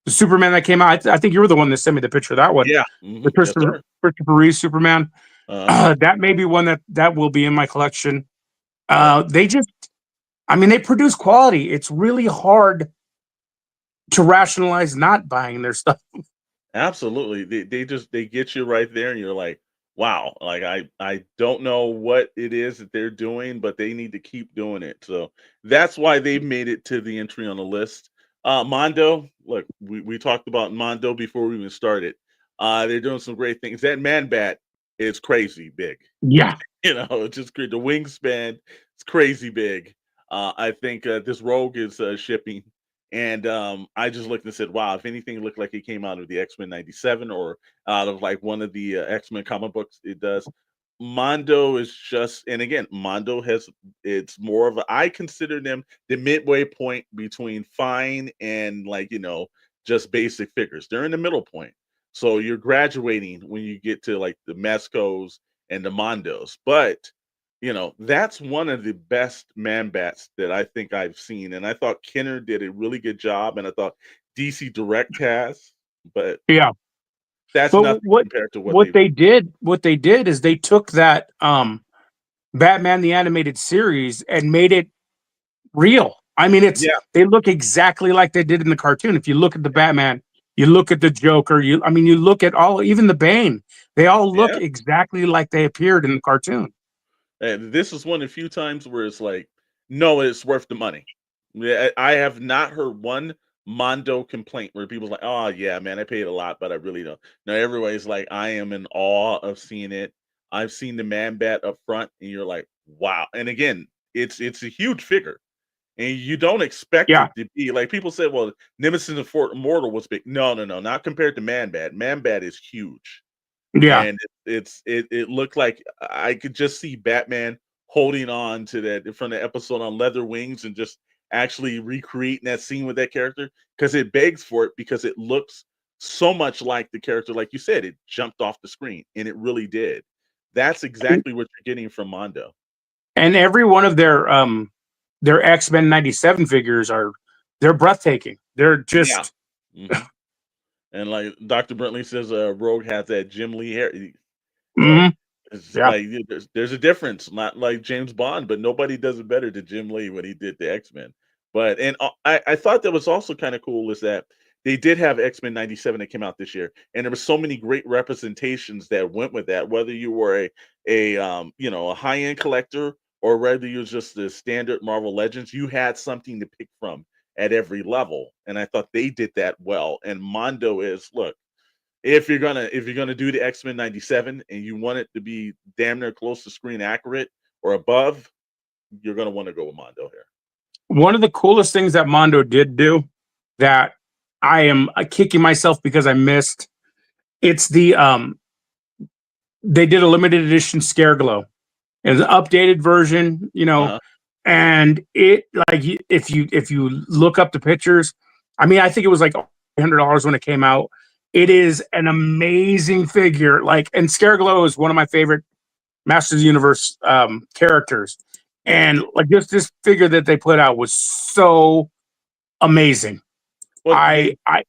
Superman that came out. I think you were the one that sent me the picture of that one, Yeah. the Yes, sir. Christopher Reeve Superman. Uh-huh. That may be one that will be in my collection. Yeah. They just, I mean, they produce quality. It's really hard to rationalize not buying their stuff. Absolutely. They get you right there and you're like, wow, like I don't know what it is that they're doing, but they need to keep doing it. So that's why they've made it to the entry on the list. Mondo, look, we talked about Mondo before we even started. They're doing some great things. That man bat is crazy big. Yeah, It's just great. The wingspan is crazy big. I think this Rogue is shipping, and I just looked and said, "Wow! If anything looked like it came out of the X-Men '97 or out of like one of the X-Men comic books, it does." Mondo is just, and again, Mondo has it's more of a. I consider them the midway point between fine and like just basic figures. They're in the middle point. So you're graduating when you get to like the Mascos and the Mondos. But that's one of the best man bats that I think I've seen. And I thought Kenner did a really good job, and I thought DC Direct has, but yeah. that's But nothing what compared to what what they've they did what they did is they took that Batman the animated series and made it real. I mean, yeah, they look exactly like they did in the cartoon. If you look at the Batman, you look at the Joker, you look at all, even the Bane, they all look yeah. exactly like they appeared in the cartoon. And this is one of the few times where it's like, no, it's worth the money. Yeah, I have not heard one Mondo complaint where people's like, "Oh yeah, man, I paid a lot, but I really don't." No, everybody's like, "I am in awe of seeing it." I've seen the man bat up front, and you're like, "Wow!" And again, it's a huge figure, and you don't expect Yeah, it to be like people said. Well, Nemesis and Fort Immortal was big. No, no, no, not compared to Man Bat. Man Bat is huge. yeah. And it looked like I could just see Batman holding on to that from the episode on Leather Wings and just actually recreating that scene with that character because it begs for it because it looks so much like the character, like you said, it jumped off the screen and it really did. That's exactly what you're getting from Mondo. And every one of their X-Men 97 figures they're breathtaking. They're Yeah. just hmm And like Dr. Brentley says, Rogue has that Jim Lee hair. Look, mhm, it's yeah. like there's a difference. Not like James Bond, but nobody does it better than Jim Lee when he did the X-Men. But and I thought that was also kind of cool is that they did have X-Men '97 that came out this year, and there were so many great representations that went with that. Whether you were a high end collector or whether you was just the standard Marvel Legends, you had something to pick from at every level, and I thought they did that well. And Mondo is look if you're gonna do the X-Men '97 and you want it to be damn near close to screen accurate or above, you're gonna want to go with Mondo here. One of the coolest things that Mondo did do that I am kicking myself because I missed, it's they did a limited edition Scare Glow. It's an updated version, Uh-huh. and it like if you look up the pictures, I mean, I think it was like $100 when it came out. It Right. is an amazing figure. Like, and Scare Glow is one of my favorite Masters of the Universe characters, Yeah. and like this figure that they put out was so amazing. Well, I they I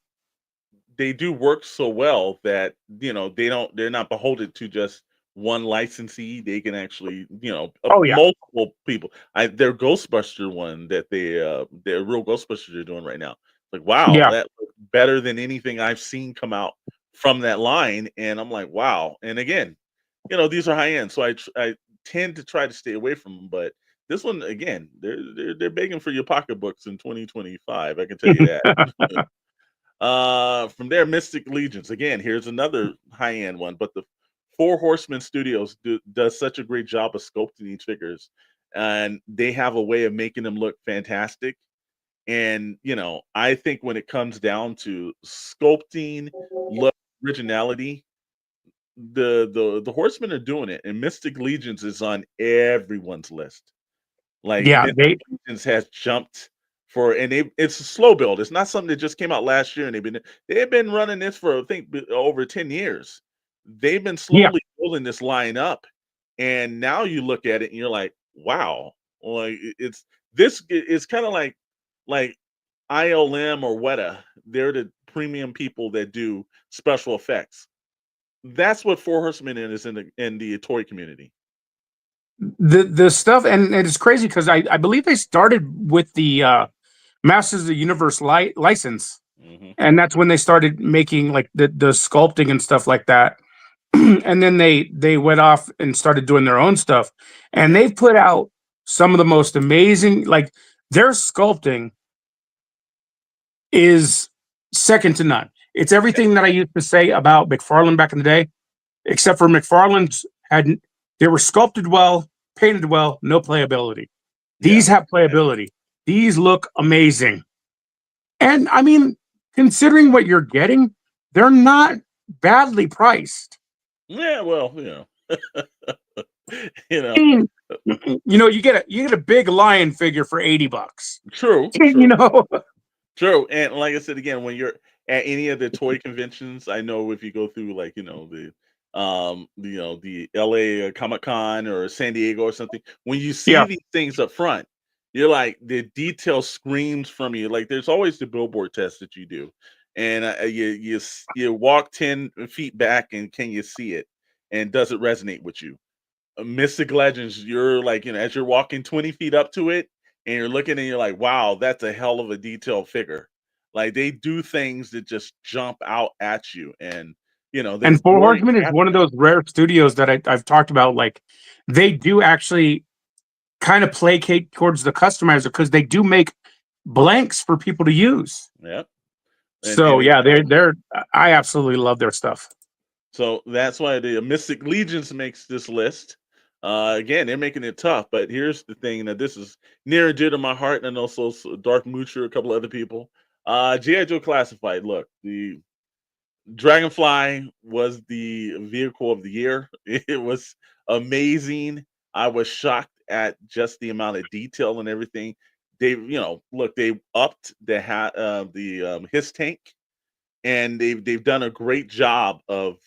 they do work so well that they're not beholden to just one licensee. They can actually oh yeah, multiple people. Their Ghostbuster one that their real Ghostbusters they're doing right now. Like wow, yeah. that looks better than anything I've seen come out from that line, and I'm like wow. And again, these are high end, so I tend to try to stay away from them, but. This one again, they're begging for your pocketbooks in 2025. I can tell you that. From there, Mystic Legions. Again, here's another high-end one, but the Four Horsemen Studios does such a great job of sculpting these figures. and they have a way of making them look fantastic. And I think when it comes down to sculpting, look, originality, the Horsemen are doing it, and Mystic Legions is on everyone's list. Like Yeah, Mystic Legions has jumped and it's a slow build. It's not something that just came out last year, and they've been running this for I think over 10 years. They've been yeah. slowly building this line up, and now you look at it and you're like, wow, like it's kind of like ILM or Weta. They're the premium people that do special effects. That's what Four Horsemen is in the toy community. The stuff, and it's crazy because I believe they started with the Masters of the Universe license, Hmm. and that's when they started making like the sculpting and stuff like that. And then they went off and started doing their own stuff, and they've put out some of the most amazing, like their sculpting is second to none. It's everything that I used to say about McFarlane back in the day, except for McFarlane's they were sculpted well, painted well, no playability. These have playability. These look amazing. And I mean, considering what you're getting, they're not badly priced. Yeah, well, you know, I mean, you get a big lion figure for $80. true, true. And like I said again, when you're at any of the toy conventions, I know if you go through like the LA Comic Con or San Diego or something, when you see Yeah. these things up front, you're like the detail screams from you. Like there's always the billboard test that you do, and you walk 10 feet back, and can you see it, and does it resonate with you? Mystic Legends, you're like, as you're walking 20 feet up to it and you're looking and you're like, wow, that's a hell of a detailed figure. Like they do things that just jump out at you. And, they're And Four really Horsemen is one of those rare studios that I've talked about. Like they do actually kind of placate towards the customizer because they do make blanks for people to use. Yep. So yeah, they're I absolutely love their stuff. So that's why the Mystic Legions makes this list. Again, they're making it tough, but here's the thing that this is near and dear to my heart, and also Dark Moocher, a couple other people. GI.Joe Classified. Look, the Dragonfly was the vehicle of the year. It was amazing. I was shocked at just the amount of detail and everything. They, look, they upped the his tank, and they've done a great job of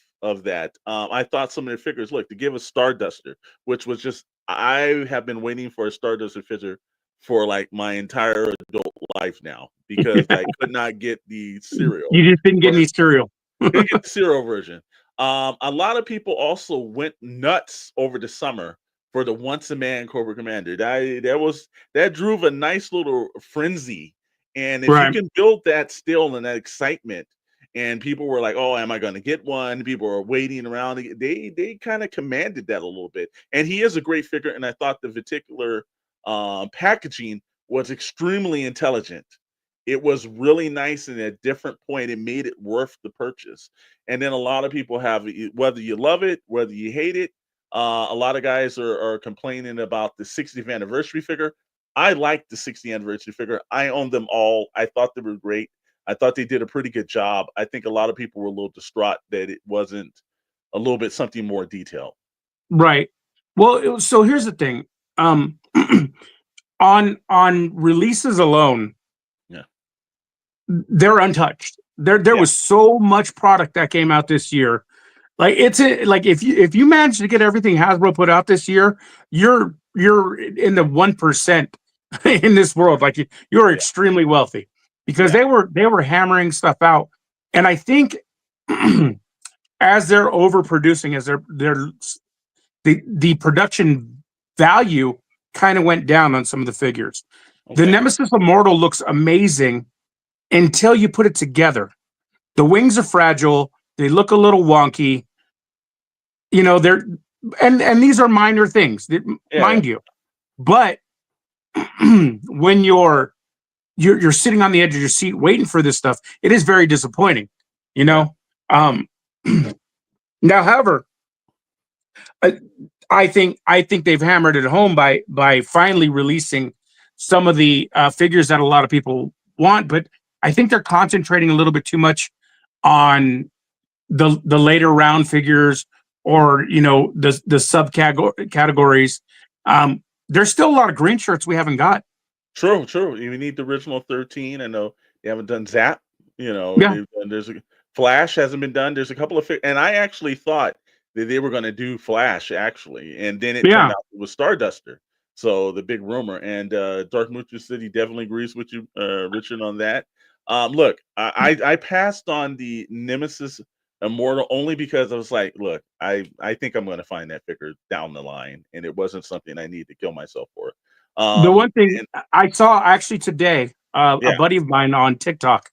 that. I thought some of their figures, look, to give a Starduster, which was just I have been waiting for a Starduster figure for like my entire adult life now because I could not get the cereal. You just didn't get any cereal. Didn't get the cereal version. A lot of people also went nuts over the summer for the Once a Man Cobra Commander. That drove a nice little frenzy. And if you can build that still and that excitement, and people were like, "Oh, am I going to get one?" People are waiting around. They kind of commanded that a little bit. And he is a great figure. And I thought the particular packaging was extremely intelligent. It was really nice, and at a different point, it made it worth the purchase. And then a lot of people have, whether you love it, whether you hate it. A lot of guys are complaining about the 60th anniversary figure. I like the 60th anniversary figure. I own them all. I thought they were great. I thought they did a pretty good job. I think a lot of people were a little distraught that it wasn't a little bit something more detailed. Right. Well, so here's the thing. On releases alone, they're untouched. There was so much product that came out this year. Like like if you manage to get everything Hasbro put out this year, you're in the 1% in this world. Like you're extremely wealthy because they were hammering stuff out. And I think as they're overproducing, as the production value kind of went down on some of the figures. The Nemesis Immortal looks amazing until you put it together. The wings are fragile. They look a little wonky. They're and these are minor things, mind you. But when you're sitting on the edge of your seat waiting for this stuff, it is very disappointing. Now, however, I think they've hammered it home by finally releasing some of the figures that a lot of people want, but I think they're concentrating a little bit too much on the later round figures, or the subcategories. There's still a lot of green shirts we haven't got. True. You need the original 13. I know they haven't done Zap. Yeah. There's a Flash hasn't been done. There's a couple of and I actually thought that they were going to do Flash actually, and then it turned out it was Starduster. So the big rumor, and Dark Moocher City definitely agrees with you, Richard, on that. Look, I passed on the Nemesis Immortal only because I was like, look, I think I'm going to find that figure down the line, and it wasn't something I need to kill myself for. The one thing I saw actually today, a buddy of mine on TikTok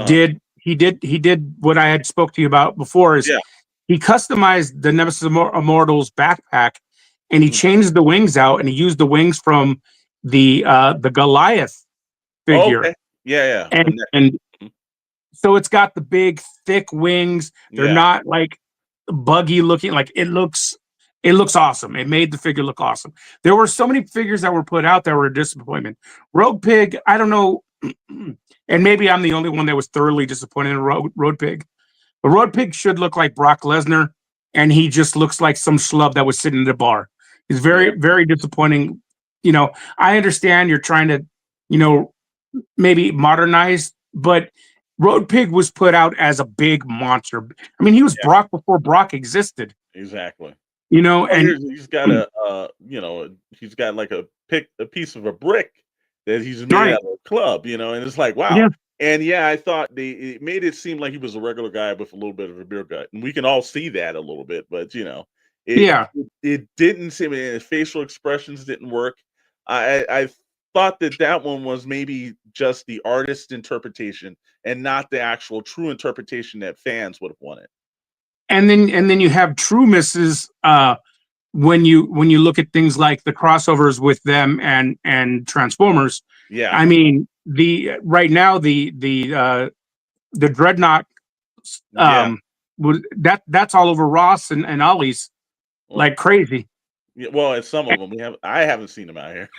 did what I had spoke to you about before. Is he customized the Nemesis Immortals backpack, and he changed the wings out, and he used the wings from the Goliath figure. Okay. Yeah. And so it's got the big thick wings. They're not like buggy looking. Like it looks awesome. It made the figure look awesome. There were so many figures that were put out that were a disappointment. Road Pig, I don't know, and maybe I'm the only one that was thoroughly disappointed in Road Pig. But Road Pig should look like Brock Lesnar, and he just looks like some schlub that was sitting in the bar. He's very, very disappointing. I understand you're trying to, maybe modernize, but Road Pig was put out as a big monster. I mean, he was Brock before Brock existed. Exactly. And he's got he's got like a piece of a brick that he's made out of a club, and it's like, wow. Yeah. And I thought it made it seem like he was a regular guy with a little bit of a beer gut, and we can all see that a little bit, but it didn't seem, his facial expressions didn't work. I thought that one was maybe just the artist's interpretation and not the actual true interpretation that fans would have wanted. And then you have true misses when you look at things like the crossovers with them and Transformers. Yeah. I mean, right now the Dreadnought that's all over Ross and Ollie's like crazy. Yeah, well, and some of them I haven't seen them out here.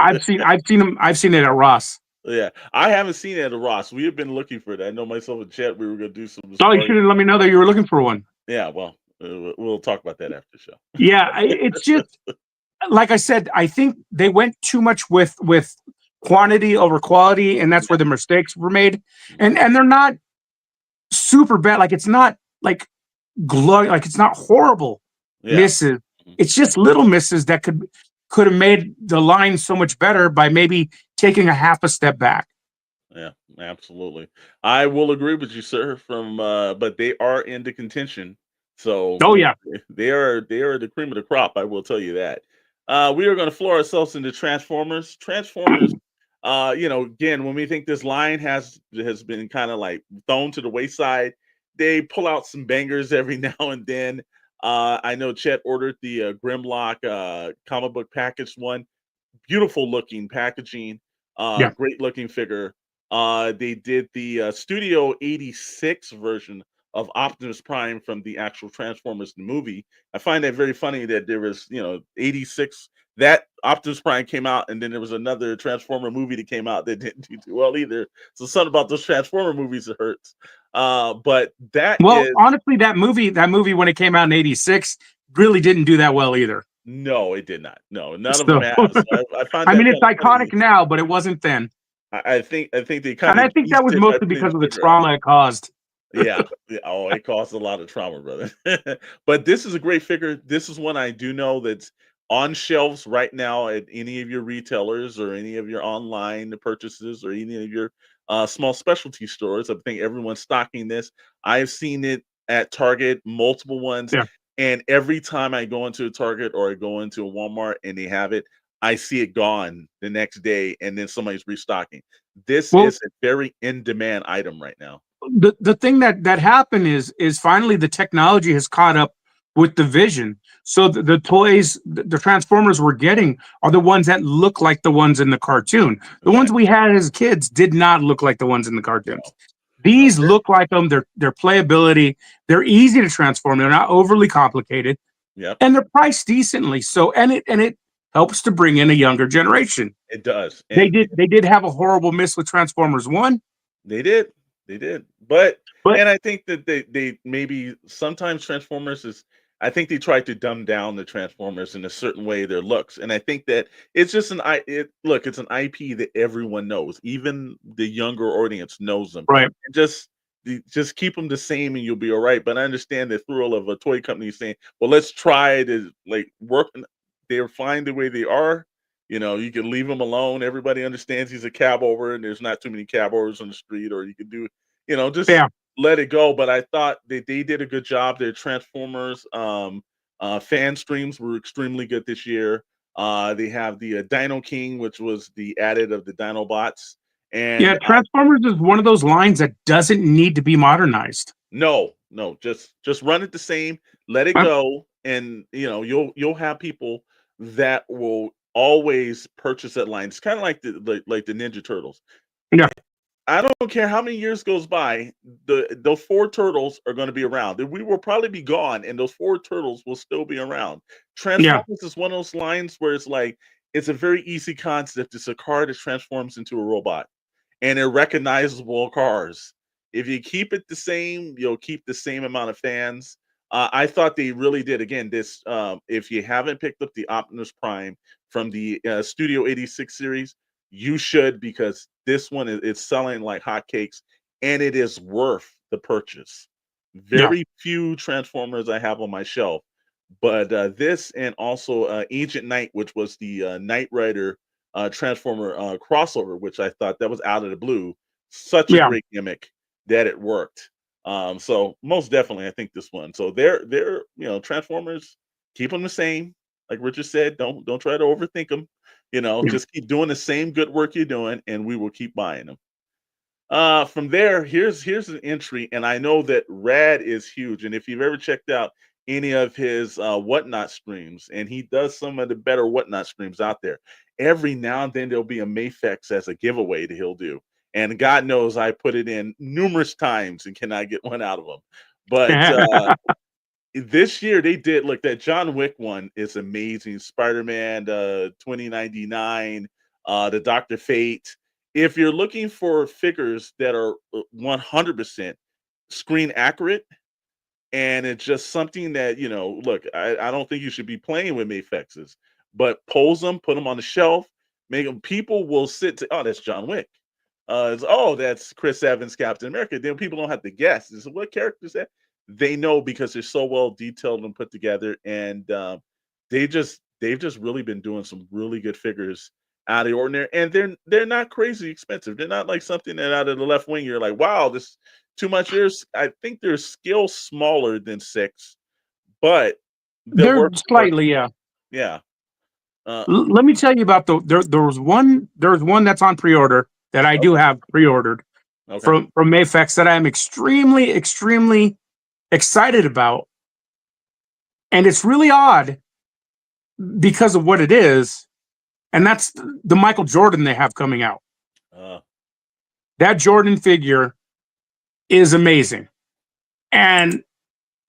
I've seen it at Ross. Yeah, I haven't seen it at Ross. We have been looking for that. I know myself and Chet, we were going to do some. Oh, you should have let me know that you were looking for one. Yeah, well, we'll talk about that after the show. Yeah, it's just like I said. I think they went too much with quantity over quality, and that's where the mistakes were made. And they're not super bad. Like it's not like like it's not horrible misses. It's just little misses that could have made the line so much better by maybe taking a half a step back. Yeah, absolutely. I will agree with you, sir. But they are into contention. So they are the cream of the crop. I will tell you that. We are going to floor ourselves into Transformers. Transformers. Again, when we think this line has been kind of like thrown to the wayside, they pull out some bangers every now and then. I know Chet ordered the Grimlock comic book package one. Beautiful looking packaging. Great looking figure. They did the Studio 86 version of Optimus Prime from the actual Transformers movie. I find that very funny that there was, 86, that Optimus Prime came out, and then there was another Transformer movie that came out that didn't do well either. So something about those Transformer movies that hurts. But honestly, that movie when it came out in 86 really didn't do that well either. No, it did not. No, none of them have. So I find it's iconic now, but it wasn't then. I think they kind and I think that was mostly because of the trauma it caused. Yeah. Oh, it caused a lot of trauma, brother. But this is a great figure. This is one I do know that's on shelves right now at any of your retailers or any of your online purchases or any of your small specialty stores. I think everyone's stocking this. I've seen it at Target, multiple ones. Yeah. And every time I go into a Target or I go into a Walmart and they have it, I see it gone the next day, and then somebody's restocking. This is a very in-demand item right now. The thing that happened is finally the technology has caught up with the vision. So the toys, the Transformers we're getting are the ones that look like the ones in the cartoon. The ones we had as kids did not look like the ones in the cartoons. These look like them. Their playability. They're easy to transform. They're not overly complicated. Yep. and they're priced decently. So and it helps to bring in a younger generation. It does. They And did have a horrible miss with Transformers 1, they did. They did. But but and I think that they maybe sometimes Transformers is I think they tried to dumb down the Transformers in a certain way, their looks. And I think that it's just it's an IP that everyone knows. Even the younger audience knows them. right. And just keep them the same and you'll be all right. But I understand the thrill of a toy company saying, well, let's try to like work. They're fine the way they are. You can leave him alone. Everybody understands he's a cab over, and there's not too many cab overs on the street. Or you could do, just Yeah. let it go. But I thought that they did a good job. Their Transformers fan streams were extremely good this year. They have the Dino King, which was the added of the Dinobots, Yeah, and Transformers is one of those lines that doesn't need to be modernized. no, just run it the same, let it Uh, go, and you'll have people that will always purchase that line. It's kind of like the Ninja Turtles. yeah, I don't care how many years goes by, those four turtles are going to be around. We will probably be gone, and those four turtles will still be around. yeah, Transformers is one of those lines where it's like it's a very easy concept. It's a car that transforms into a robot, and they're recognizable cars. If you keep it the same, you'll keep the same amount of fans. I thought they really did. Again, this if you haven't picked up the Optimus Prime from the Studio 86 series, you should because this one is selling like hotcakes, and it is worth the purchase. yeah, Very few Transformers I have on my shelf, but this and also Agent Knight, which was the Knight Rider Transformer crossover, which I thought that was out of the blue. Such a yeah. great gimmick that it worked. So most definitely, I think this one. So they're Transformers, keep them the same. Like Richard said, don't try to overthink them. Yeah. Just keep doing the same good work you're doing, and we will keep buying them. From there, here's an entry, and I know that Rad is huge. And if you've ever checked out any of his whatnot streams, and he does some of the better whatnot streams out there, every now and then there'll be a Mafex as a giveaway that he'll do. And God knows I put it in numerous times and cannot get one out of him. But this year they did look that John Wick one is amazing. Spider-Man 2099, the Doctor Fate. If you're looking for figures that are 100% screen accurate, and it's just something that look, I don't think you should be playing with Mafexes, but pose them, put them on the shelf, make them. People will sit to, oh, that's John Wick. That's Chris Evans, Captain America. Then people don't have to guess. This is what character is that? They know because they're so well detailed and put together, and they've just really been doing some really good figures out of the ordinary, and they're not crazy expensive. They're not like something that out of the left wing you're like, wow, this too much. I think their scale smaller than 6, but they're They're worth the purchase. slightly, yeah. Yeah. Uh, Let me tell you about there was one that's on pre-order that I do okay. have pre-ordered Okay. from Mafex that I am extremely, extremely excited about. And it's really odd because of what it is, and that's the Michael Jordan they have coming out. Uh, That Jordan figure is amazing. And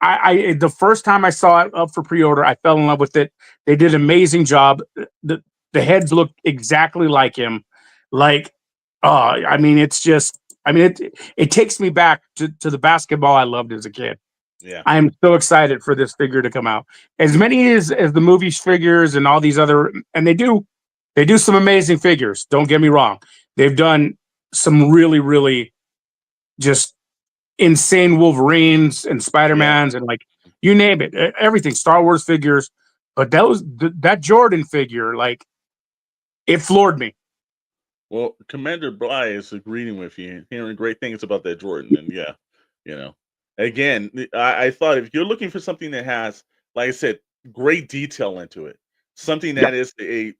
I the first time I saw it up for pre-order, I fell in love with it. They did an amazing job. The heads look exactly like him. Like, I mean, it's just, I mean, it takes me back to the basketball I loved as a kid. yeah. I am so excited for this figure to come out. As many as the movie figures and all these other, and they do some amazing figures. Don't get me wrong. They've done some really, really just insane Wolverines and Yeah. Spider-Mans and like you name it, everything, Star Wars figures. But that Jordan figure, like, it floored me. Well, Commander Bly is agreeing with you, hearing great things about that Jordan, and yeah, you know, again, I thought if you're looking for something that has, like I said, great detail into it, something Yeah, that is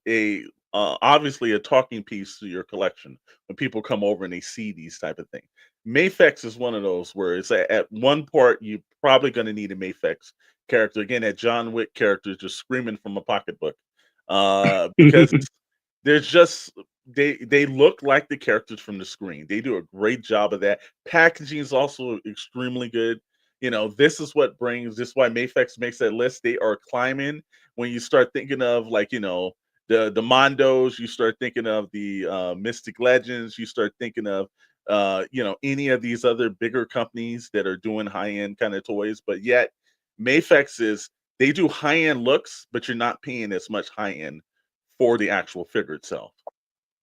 a obviously a talking piece to your collection when people come over and they see these type of things. Mafex is one of those where it's at one part you're probably going to need a Mafex character again. That John Wick character is just screaming from a pocketbook, because there's just they look like the characters from the screen. They do a great job of that. Packaging is also extremely good. this is what brings. This is why Mafex makes that list. They are climbing. When you start thinking of like the Mondos, you start thinking of the Mystic Legends, you start thinking of any of these other bigger companies that are doing high end kind of toys, but yet Mafex they do high end looks, but you're not paying as much high end for the actual figure itself.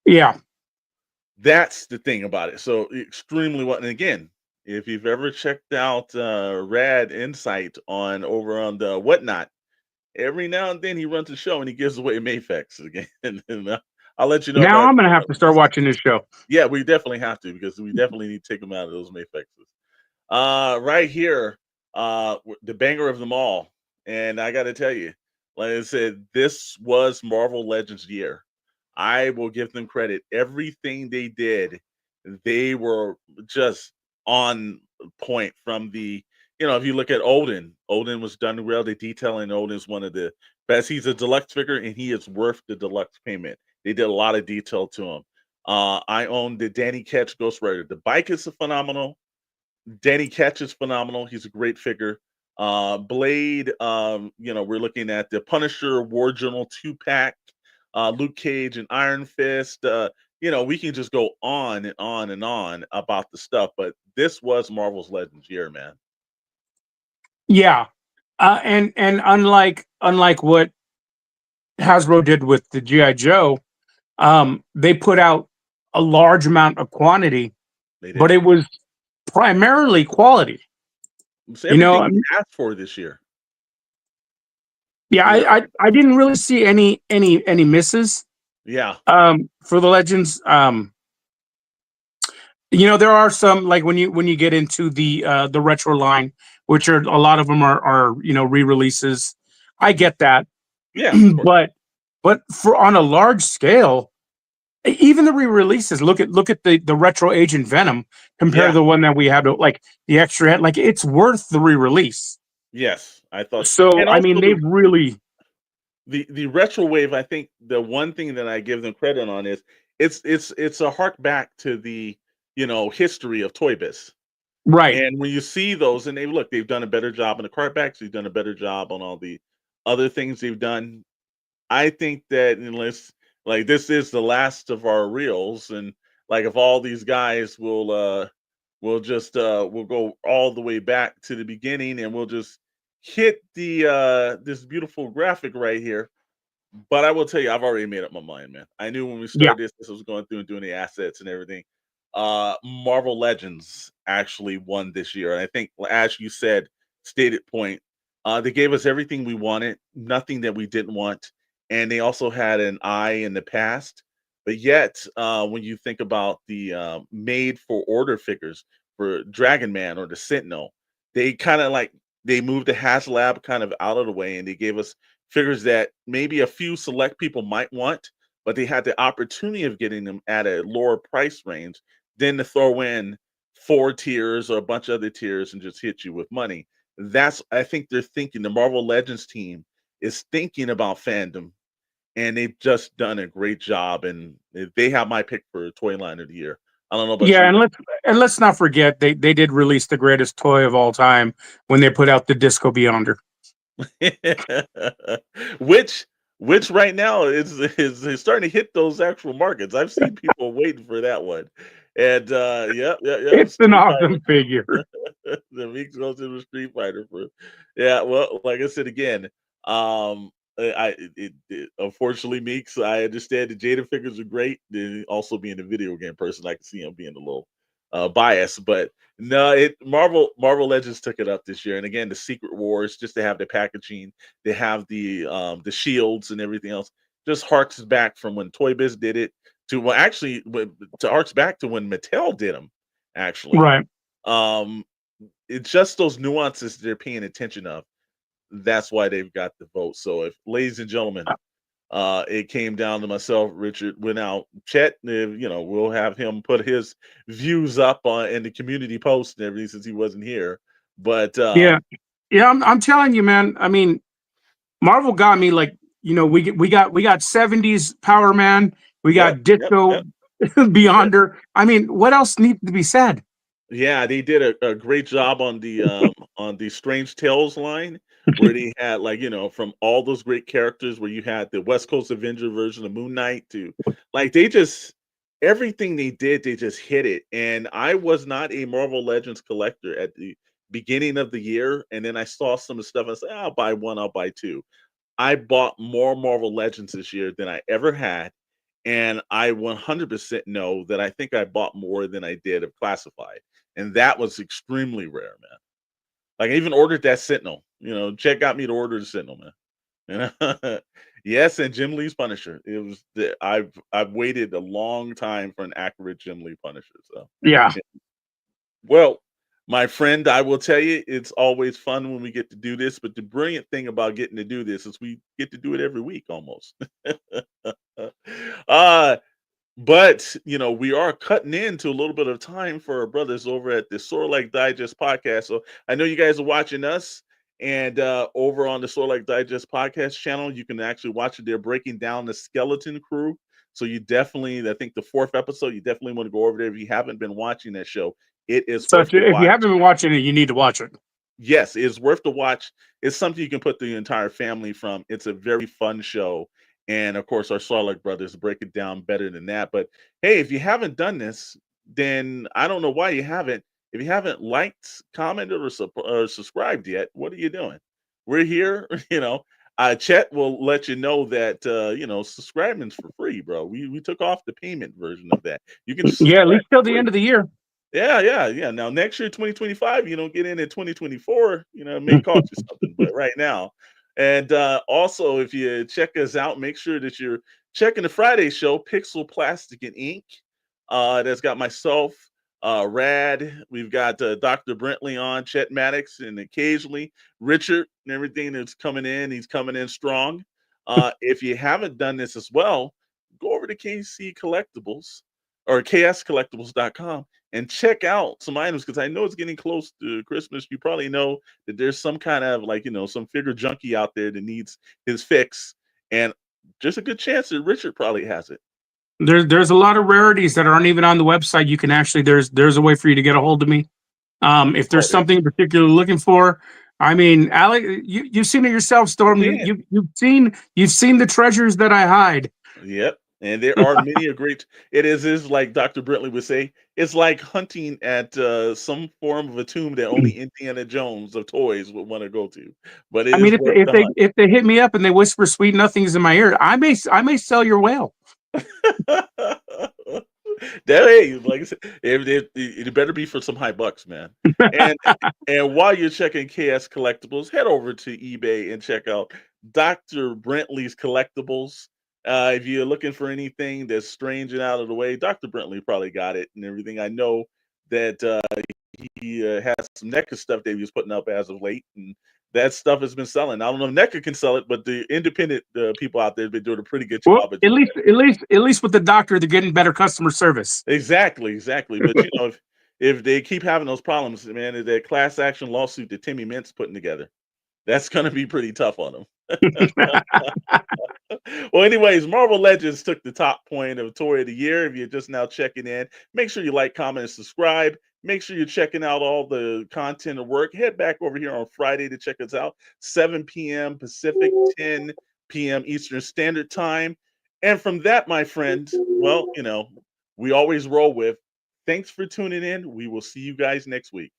Yeah. That's the thing about it. So extremely well. And again, if you've ever checked out Rad Insight over on the Whatnot, every now and then he runs a show and he gives away Mafex again. and I'll let you know Now about I'm gonna have to start watching this show. Yeah, we definitely have to, because we definitely need to take them out of those Mafexes. Right here, the banger of them all. And I got to tell you, like I said, this was Marvel Legends year. I will give them credit. Everything they did, they were just on point. From if you look at Odin was done well. The detailing Odin is one of the best. He's a deluxe figure, and he is worth the deluxe payment. They did a lot of detail to him. I own the Danny Ketch Ghost Rider. The bike is phenomenal. Danny Ketch is phenomenal. He's a great figure. Blade, we're looking at the Punisher War Journal 2-pack, Luke Cage and Iron Fist. We can just go on and on and on about the stuff, but this was Marvel's Legends year, man. Yeah. And unlike what Hasbro did with the GI.Joe, they put out a large amount of quantity, but it was primarily quality. So everything we asked for this year. Yeah, I didn't really see any misses. Yeah. For the Legends, there are some, like when you get into the retro line, which are a lot of them are re-releases. I get that. Yeah. but for on a large scale, even the re-releases, look at the retro Agent Venom compared to the one that we have, like the extra, like it's worth the re-release. Yes, I thought so. I mean, they've really the retro wave. I think the one thing that I give them credit on is it's a hark back to the history of Toy Biz. Right. And when you see those, and they've done a better job on the cart backs, they've done a better job on all the other things they've done. I think that this is the last of our reels, and like if all these guys will go all the way back to the beginning, and we'll just hit the this beautiful graphic right here. But I will tell you, I've already made up my mind, man. I knew when we started this was going through and doing the assets and everything. Marvel Legends actually won this year. And I think, as you stated point, they gave us everything we wanted, nothing that we didn't want. And they also had an eye in the past. But yet, when you think about the made for order figures for Dragon Man or the Sentinel, they kind of they moved the HasLab kind of out of the way, and they gave us figures that maybe a few select people might want, but they had the opportunity of getting them at a lower price range than to throw in 4 tiers or a bunch of other tiers and just hit you with money. I think they're thinking, the Marvel Legends team is thinking about fandom, and they've just done a great job, and they have my pick for Toy Line of the Year. I don't know about you. And let's not forget they did release the greatest toy of all time when they put out the Disco Beyonder. which right now is starting to hit those actual markets. I've seen people waiting for that one. And it's an awesome figure. The Meeks goes to the Streetfighter well, like I said again, unfortunately, Meeks, I understand the Jada figures are great. And also being a video game person, I can see him being a little biased, but no, Marvel Legends took it up this year. And again, the Secret Wars, just to have the packaging, they have the shields and everything else, just harks back from when Toy Biz did it to harks back to when Mattel did them, actually. Right. It's just those nuances they're paying attention of. That's why they've got the vote. So if, ladies and gentlemen, it came down to myself, Richard went out, Chet, we'll have him put his views up in the community post and everything since he wasn't here. But I'm telling you, man. I mean, Marvel got me we got 70s Power Man, we got Disco Beyonder. I mean, what else needs to be said? Yeah, they did a great job on the Strange Tales line where they had like, from all those great characters where you had the West Coast Avenger version of Moon Knight to like they just everything they did, they just hit it. And I was not a Marvel Legends collector at the beginning of the year. And then I saw some of the stuff and I said, I'll buy one, I'll buy two. I bought more Marvel Legends this year than I ever had. And I 100% know that I think I bought more than I did of Classified. And that was extremely rare, man. Like I even ordered that Sentinel. Chet got me to order the Sentinel, man. Yes, and Jim Lee's Punisher. It was I've waited a long time for an accurate Jim Lee Punisher. So Yeah. yeah. Well, my friend, I will tell you, it's always fun when we get to do this. But the brilliant thing about getting to do this is we get to do it every week almost. But we are cutting into a little bit of time for our brothers over at the Sort Like Digest podcast. So I know you guys are watching us, and over on the Sort Like Digest podcast channel, you can actually watch it. They're breaking down the Skeleton Crew. So you definitely, I think the 4th episode, you definitely want to go over there if you haven't been watching that show. It is So worth the if you watch. haven't been watching it, you need to watch it. Yes, it's worth the watch. It's something you can put the entire family from. It's a very fun show. And of course, our Sarlacc brothers break it down better than that. But hey, if you haven't done this, then I don't know why you haven't. If you haven't liked, commented, or subscribed yet, what are you doing? We're here, Chet will let you know that subscribing's for free, bro. We took off the payment version of that. You can Yeah, at subscribe least till for the free. end of the year. Yeah. Now next year, 2025, you don't get in 2024, it may cost you something, but right now. And also, if you check us out, make sure that you're checking the Friday show, Pixel, Plastic, and Ink. That's got myself, Rad. We've got Dr. Brentley on, Chet Maddox, and occasionally Richard and everything that's coming in. He's coming in strong. If you haven't done this as well, go over to KC Collectibles or kscollectibles.com and check out some items because I know it's getting close to Christmas. You probably know that there's some kind of some figure junkie out there that needs his fix, and there's a good chance that Richard probably has it. There's a lot of rarities that aren't even on the website. You can actually there's a way for you to get a hold of me. If there's something in particular looking for, I mean, Alec, you've seen it yourself, Storm. You've seen the treasures that I hide. Yep. And there are many a great. It is like Dr. Brentley would say. It's like hunting at some form of a tomb that only Indiana Jones of toys would want to go to. But it I is mean, worth the hunt. if they hit me up and they whisper sweet nothings in my ear, I may sell your whale. Hey, like I said, it better be for some high bucks, man. And while you're checking KS Collectibles, head over to eBay and check out Dr. Brentley's Collectibles. If you're looking for anything that's strange and out of the way, Dr. Brentley probably got it and everything. I know that he has some NECA stuff that he was putting up as of late, and that stuff has been selling. I don't know if NECA can sell it, but the independent people out there have been doing a pretty good Well, job. at least with the doctor, they're getting better customer service. Exactly. But if they keep having those problems, man, that class action lawsuit that Timmy Mint's putting together, that's going to be pretty tough on them. Well, anyways, Marvel Legends took the top point of Toy of the Year. If you're just now checking in, make sure you like, comment, and subscribe. Make sure you're checking out all the content and work. Head back over here on Friday to check us out. 7 p.m. Pacific, 10 p.m. Eastern Standard Time. And from that, my friend, well, we always roll with. Thanks for tuning in. We will see you guys next week.